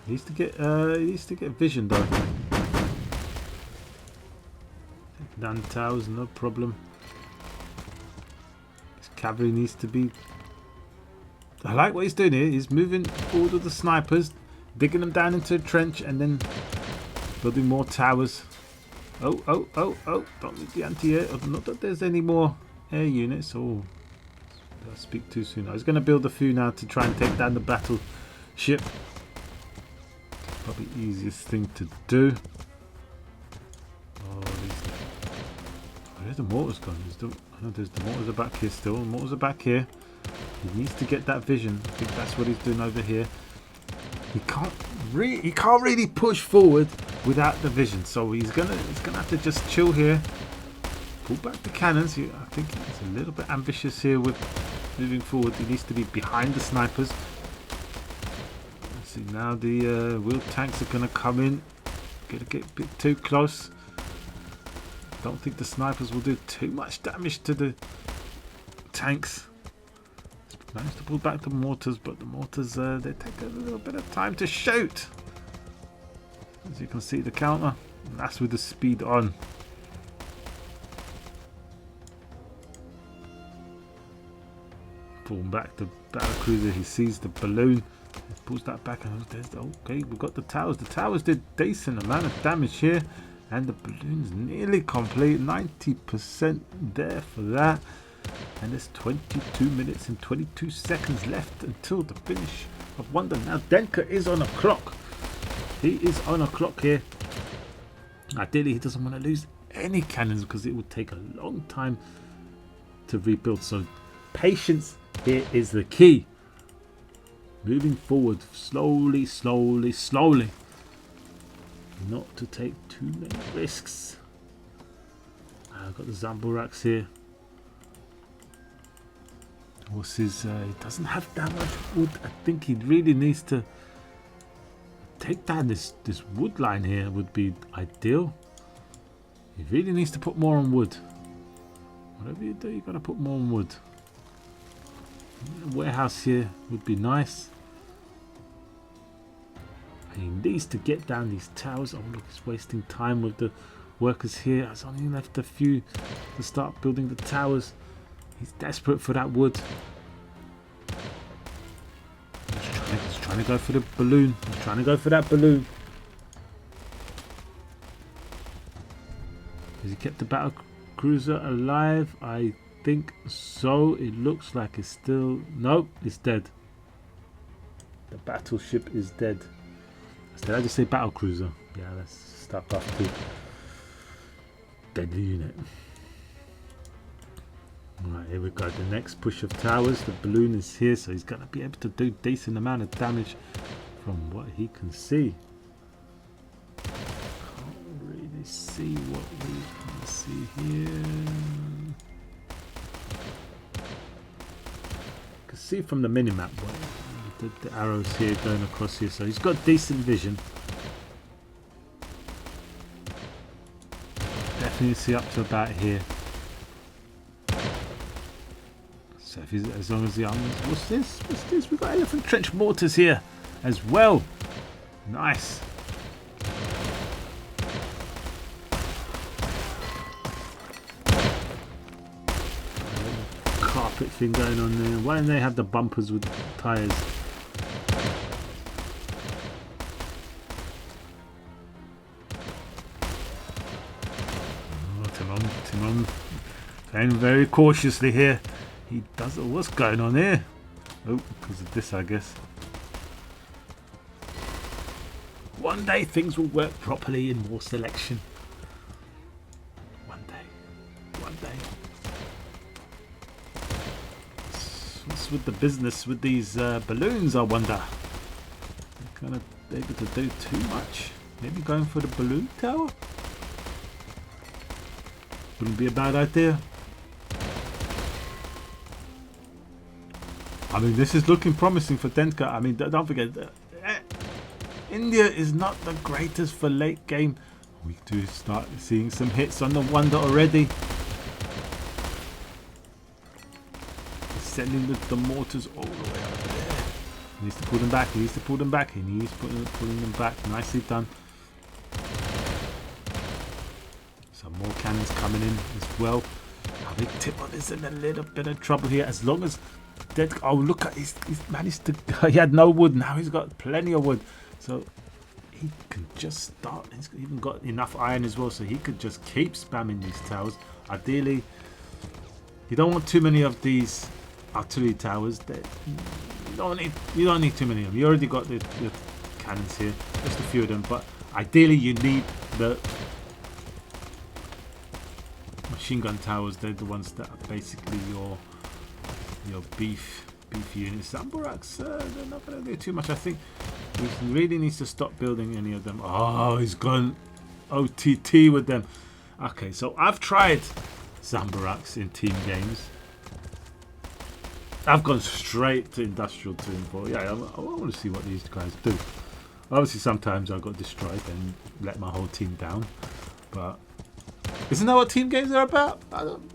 He needs to get vision though. Take down the towers, no problem. His cavalry needs to be. I like what he's doing here. He's moving forward with the snipers, digging them down into a trench, and then building more towers. Oh! Don't need the anti-air. Not that there's any more air units. Oh, did I speak too soon? I was going to build a few now to try and take down the battleship. Probably easiest thing to do. Oh, where's the mortars gone? I know there's the mortars are back here still. The mortars are back here. He needs to get that vision. I think that's what he's doing over here. He can't really push forward without the vision. So he's gonna have to just chill here. Pull back the cannons. I think he's a little bit ambitious here with moving forward. He needs to be behind the snipers. See, now the wheeled tanks are going to come in. Gonna get a bit too close. Don't think the snipers will do too much damage to the tanks. Managed to pull back the mortars, but the mortars they take a little bit of time to shoot. As you can see, the counter, and that's with the speed on. Pulling back the battle cruiser, he sees the balloon. Pulls that back and okay, we've got the towers. The towers did decent amount of damage here, and the balloon's nearly complete. 90% there for that, and there's 22 minutes and 22 seconds left until the finish of Wonder. Now Denka is on a clock. He is on a clock here. Ideally, he doesn't want to lose any cannons because it would take a long time to rebuild. So patience here is the key. Moving forward slowly. Not to take too many risks. I've got the Zamburaks here. Horses, he doesn't have that much wood. I think he really needs to take down this wood line here would be ideal. He really needs to put more on wood. Whatever you do, you got to put more on wood. A warehouse here would be nice. And he needs to get down these towers. Oh look, he's wasting time with the workers here. There's only left a few to start building the towers. He's desperate for that wood. He's trying to go for the balloon. He's trying to go for that balloon. Has he kept the battle cruiser alive? I think so. It looks like it's still... Nope, it's dead. The battleship is dead. Did I just say battle cruiser? Yeah, that's stuck up to deadly unit. Right, here we go. The next push of towers. The balloon is here, so he's going to be able to do a decent amount of damage from what he can see. Can't really see what we can see here. You can see from the minimap the arrows here going across here, so he's got decent vision. Definitely see up to about here. So if he's, as long as the arms, what's this? What's this? We've got elephant trench mortars here as well. Nice. Carpet thing going on there. Why don't they have the bumpers with tires? Oh, Timon, playing very cautiously here. He doesn't. What's going on here? Oh, because of this, I guess. One day things will work properly in war selection. One day. One day. What's with the business with these balloons, I wonder? They're kind of able to do too much. Maybe going for the balloon tower? Wouldn't be a bad idea. I mean, this is looking promising for Denka. I mean, don't forget, India is not the greatest for late game. We do start seeing some hits on the Wonder already. He's sending the mortars all the way over there. He needs to pull them back. He needs to pull them back. He needs pulling them back. Nicely done. Some more cannons coming in as well. I think Timon is in a little bit of trouble here. As long as Dead. Oh, look at he's managed to. He had no wood. Now he's got plenty of wood, so he can just start. He's even got enough iron as well, so he could just keep spamming these towers. Ideally, you don't want too many of these artillery towers. You don't need too many of them. You already got the cannons here, just a few of them. But ideally, you need the machine gun towers. They're the ones that are basically your beef units. Zamburaks, they're not going to do too much. I think he really needs to stop building any of them. Oh, he's gone OTT with them. Okay, so I've tried Zamburaks in team games. I've gone straight to industrial to import. Yeah, I want to see what these guys do. Obviously, sometimes I got destroyed and let my whole team down. But isn't that what team games are about? I don't,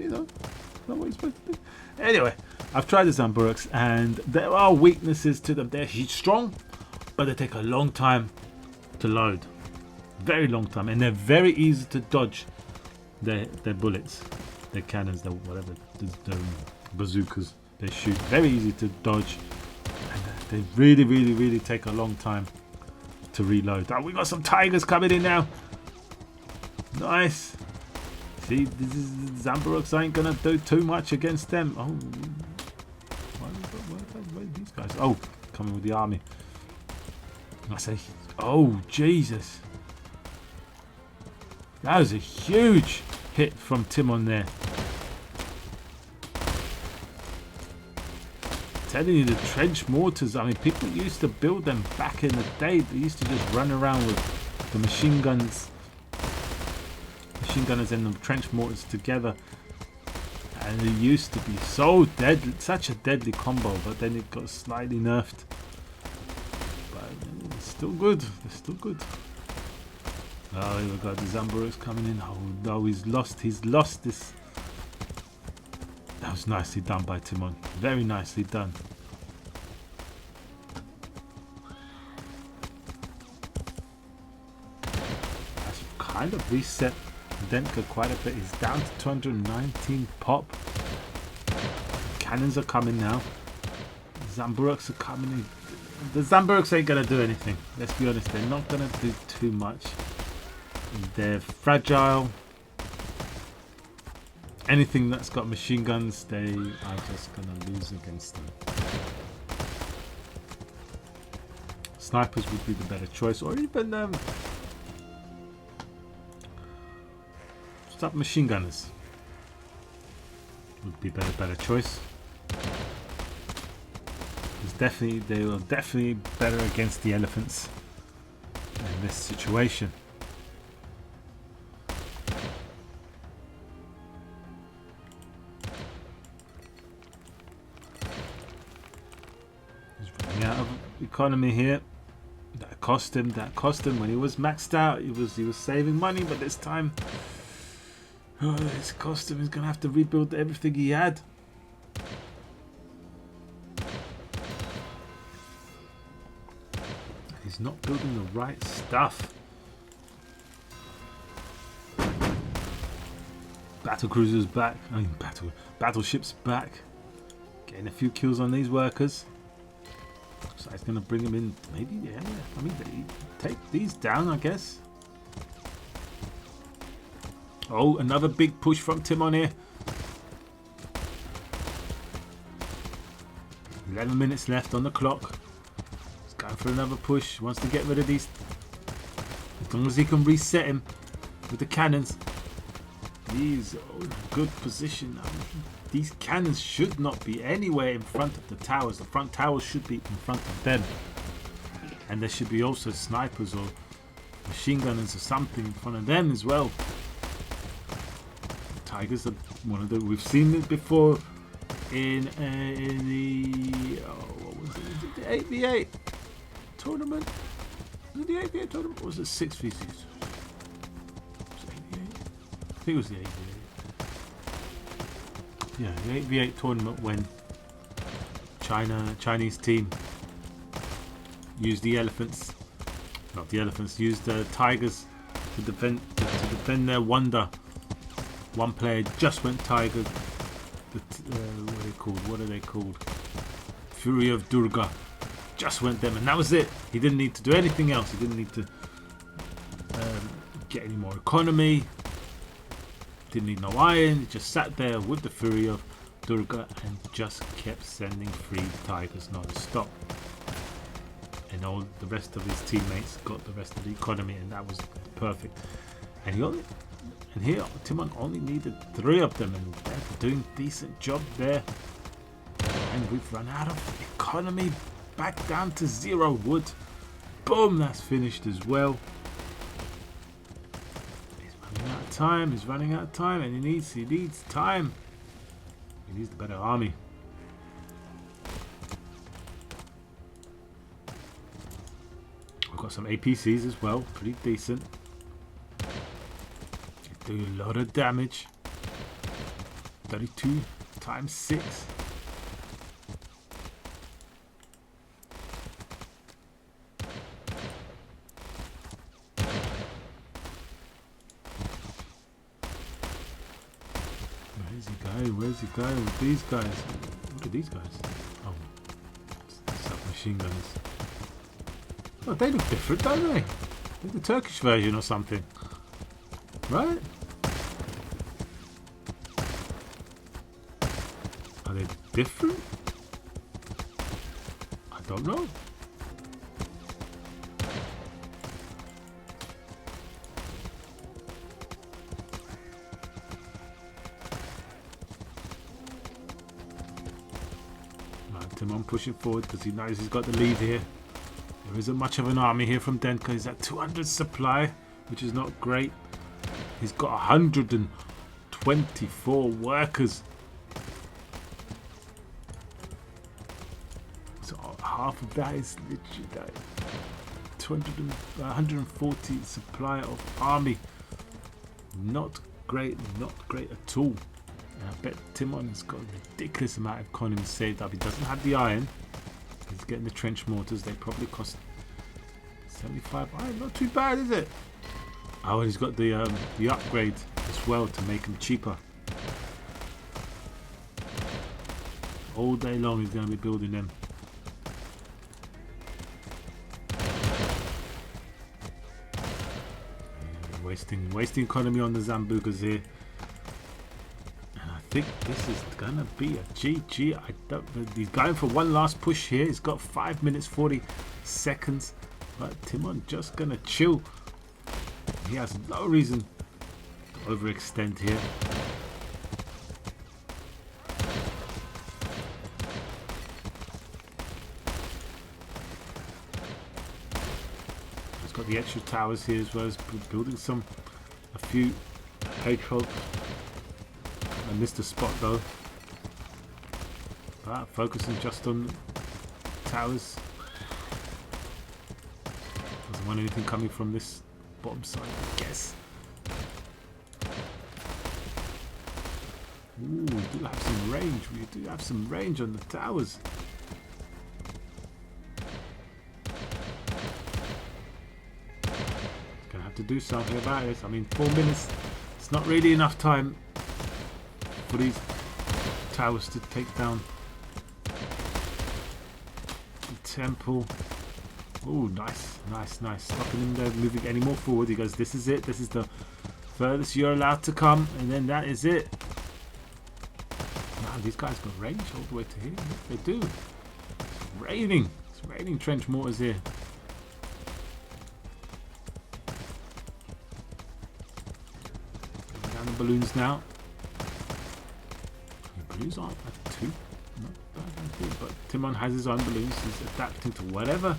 not what you're supposed to do. Anyway, I've tried the Zamburaks and there are weaknesses to them. They're strong, but they take a long time to load. Very long time. And they're very easy to dodge their bullets, their cannons, their whatever, their bazookas they shoot. Very easy to dodge. And they really, really, really take a long time to reload. Oh, we got some tigers coming in now. Nice. See, this is Zamburaks ain't gonna do too much against them. Oh, where are these guys? Oh, coming with the army. I say, oh Jesus, that was a huge hit from Timon there. I'm telling you, the trench mortars. I mean, people used to build them back in the day. They used to just run around with the machine machine gunners and the trench mortars together. And it used to be so deadly, such a deadly combo, but then it got slightly nerfed. But it's still good. It's still good. Oh, here we got the Zamburuks coming in. Oh no, he's lost this. That was nicely done by Timon. Very nicely done. That's kind of reset Denka quite a bit. He's down to 219 pop. Cannons are coming now. Zamburuks are coming in. The Zamburuks ain't gonna do anything. Let's be honest, they're not gonna do too much. They're fragile. Anything that's got machine guns, they are just gonna lose against them. Snipers would be the better choice, or even machine gunners would be better choice. They will definitely better against the elephants in this situation. He's running out of economy here. That cost him. When he was maxed out, he was saving money, but this time, oh, it's cost him. He's gonna have to rebuild everything he had. He's not building the right stuff. Battle cruisers back. I mean, battleships back. Getting a few kills on these workers. So it's gonna bring him in. Maybe, yeah. I mean, they take these down, I guess. Oh, another big push from Timon here. 11 minutes left on the clock. He's going for another push. Wants to get rid of these. As long as he can reset him with the cannons. These are in good position. I mean, these cannons should not be anywhere in front of the towers. The front towers should be in front of them. And there should be also snipers or machine gunners or something in front of them as well. Tigers are one of the, we've seen it before in the, what was it? The 8v8 tournament. Was it the 8v8 tournament or was it 6v6? I think it was the 8v8. Yeah, the 8v8 tournament when Chinese team used the elephants, not the elephants, used the tigers to defend their wonder. One player just went tiger. What are they called? Fury of Durga. Just went them, and that was it. He didn't need to do anything else. He didn't need to get any more economy. Didn't need no iron. He just sat there with the Fury of Durga and just kept sending free tigers non-stop. And all the rest of his teammates got the rest of the economy, and that was perfect. And here Timon only needed 3 of them, and they're doing a decent job there. And we've run out of economy, back down to 0 wood. Boom, that's finished as well. He's running out of time, and he needs time. He needs a better army. We've got some APCs as well, pretty decent. They do a lot of damage. 32 times 6. Where's he going with these guys? What are these guys? Oh, submachine gunners. Oh, they look different, don't they? They're the Turkish version or something, right? Are they different? I don't know. Timon pushing forward because he knows he's got the lead here. There isn't much of an army here from Denka. He's at 200 supply, which is not great. He's got 124 workers. So half of that is literally that 140 supply of army. Not great at all. And I bet Timon has got a ridiculous amount of economy saved up. He doesn't have the iron. He's getting the trench mortars. They probably cost 75 iron. Not too bad, is it? Oh, and he's got the upgrade as well to make them cheaper. All day long he's going to be building them. Wasting economy on the Zambugas here. And I think this is going to be a GG. He's going for one last push here. He's got 5 minutes 40 seconds. But Timon just going to chill. He has no reason to overextend here. He's got the extra towers here as well as building a few hedgehogs. I missed a spot though. But focusing just on towers. Doesn't want anything coming from this bottom side, I guess. Ooh, we do have some range. We do have some range on the towers. Gonna have to do something about it. I mean, 4 minutes. It's not really enough time for these towers to take down the temple. Oh, nice. Stopping him there, moving any more forward. He goes, this is it. This is the furthest you're allowed to come. And then that is it. Wow, these guys got range all the way to here. Yes, they do. It's raining. It's raining trench mortars here. Going down the balloons now. The balloons aren't at 2. Not bad idea, but Timon has his own balloons. He's adapting to whatever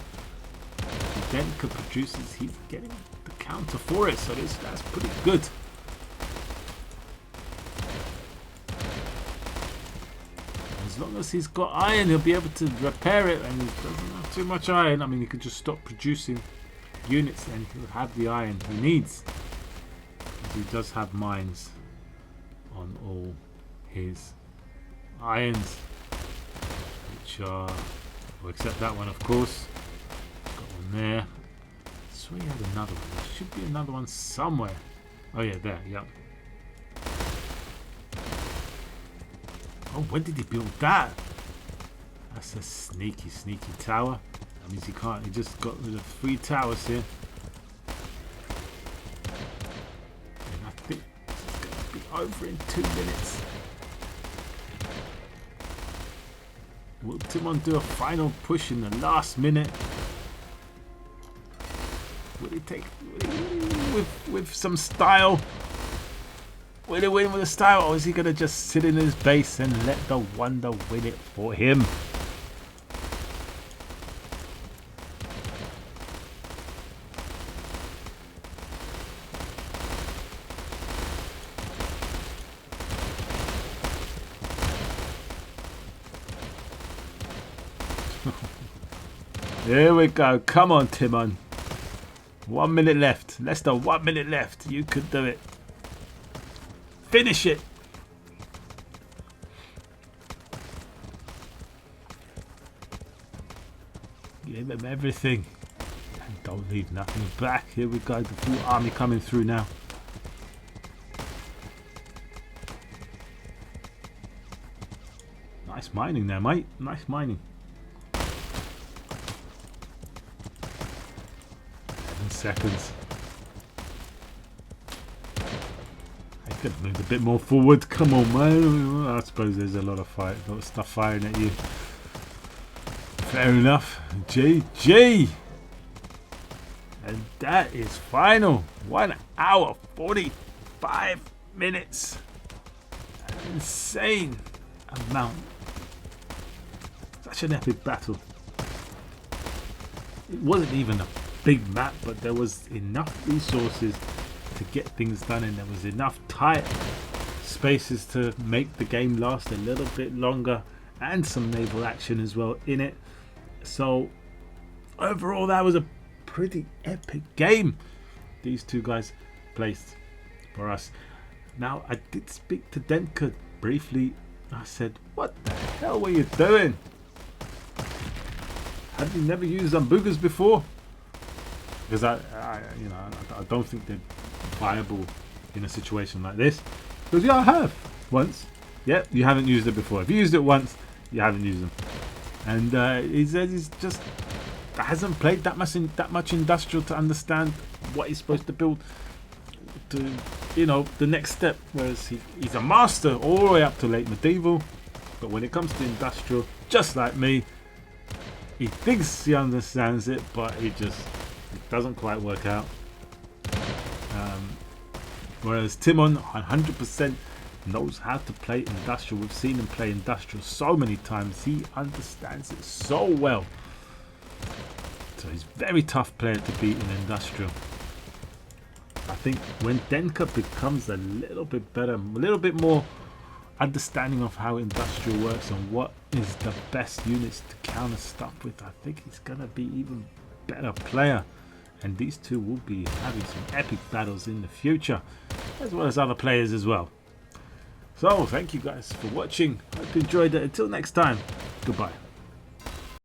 Denka produces. He's getting the counter for it, so that's pretty good. As long as he's got iron, he'll be able to repair it, and he doesn't have too much iron. I mean, he could just stop producing units and he'll have the iron he needs. He does have mines on all his irons, which are, well, except that one, of course. There. So he had another one. There should be another one somewhere. Oh yeah, there. Yep. Oh, when did he build that? That's a sneaky tower. That means he can't. He just got rid of 3 towers here. And I think it's going to be over in 2 minutes. Will Timon do a final push in the last minute? Will he take with some style? Will he win with a style, or is he going to just sit in his base and let the wonder win it for him? Here we go. Come on, Timon. 1 minute left. Less than 1 minute left. You could do it. Finish it. Give him everything. And don't leave nothing back. Here we go. The full army coming through now. Nice mining there, mate. Nice mining. 11 seconds. I could have moved a bit more forward. Come on, man. I suppose there's a lot of stuff firing at you. Fair enough. GG. And that is final. 1 hour 45 minutes. An insane amount. Such an epic battle. It wasn't even a big map, but there was enough resources to get things done, and there was enough tight spaces to make the game last a little bit longer, and some naval action as well in it. So overall, that was a pretty epic game these two guys placed for us. Now, I did speak to Denka briefly. I said, what the hell were you doing? Have you never used Zambugas before? Because I don't think they're viable in a situation like this. Because yeah, I have once. Yep, you haven't used it before. If you used it once, you haven't used them. And he says he's just hasn't played that much industrial to understand what he's supposed to build to, you know, the next step. Whereas he's a master all the way up to late medieval, but when it comes to industrial, just like me, he thinks he understands it, but it doesn't quite work out. Whereas Timon 100% knows how to play industrial. We've seen him play industrial so many times. He understands it so well. So he's a very tough player to beat in industrial. I think when Denka becomes a little bit better, a little bit more understanding of how industrial works and what is the best units to counter stuff with, I think he's going to be even better player. And these two will be having some epic battles in the future, as well as other players as well. So thank you guys for watching. Hope you enjoyed it. Until next time, goodbye.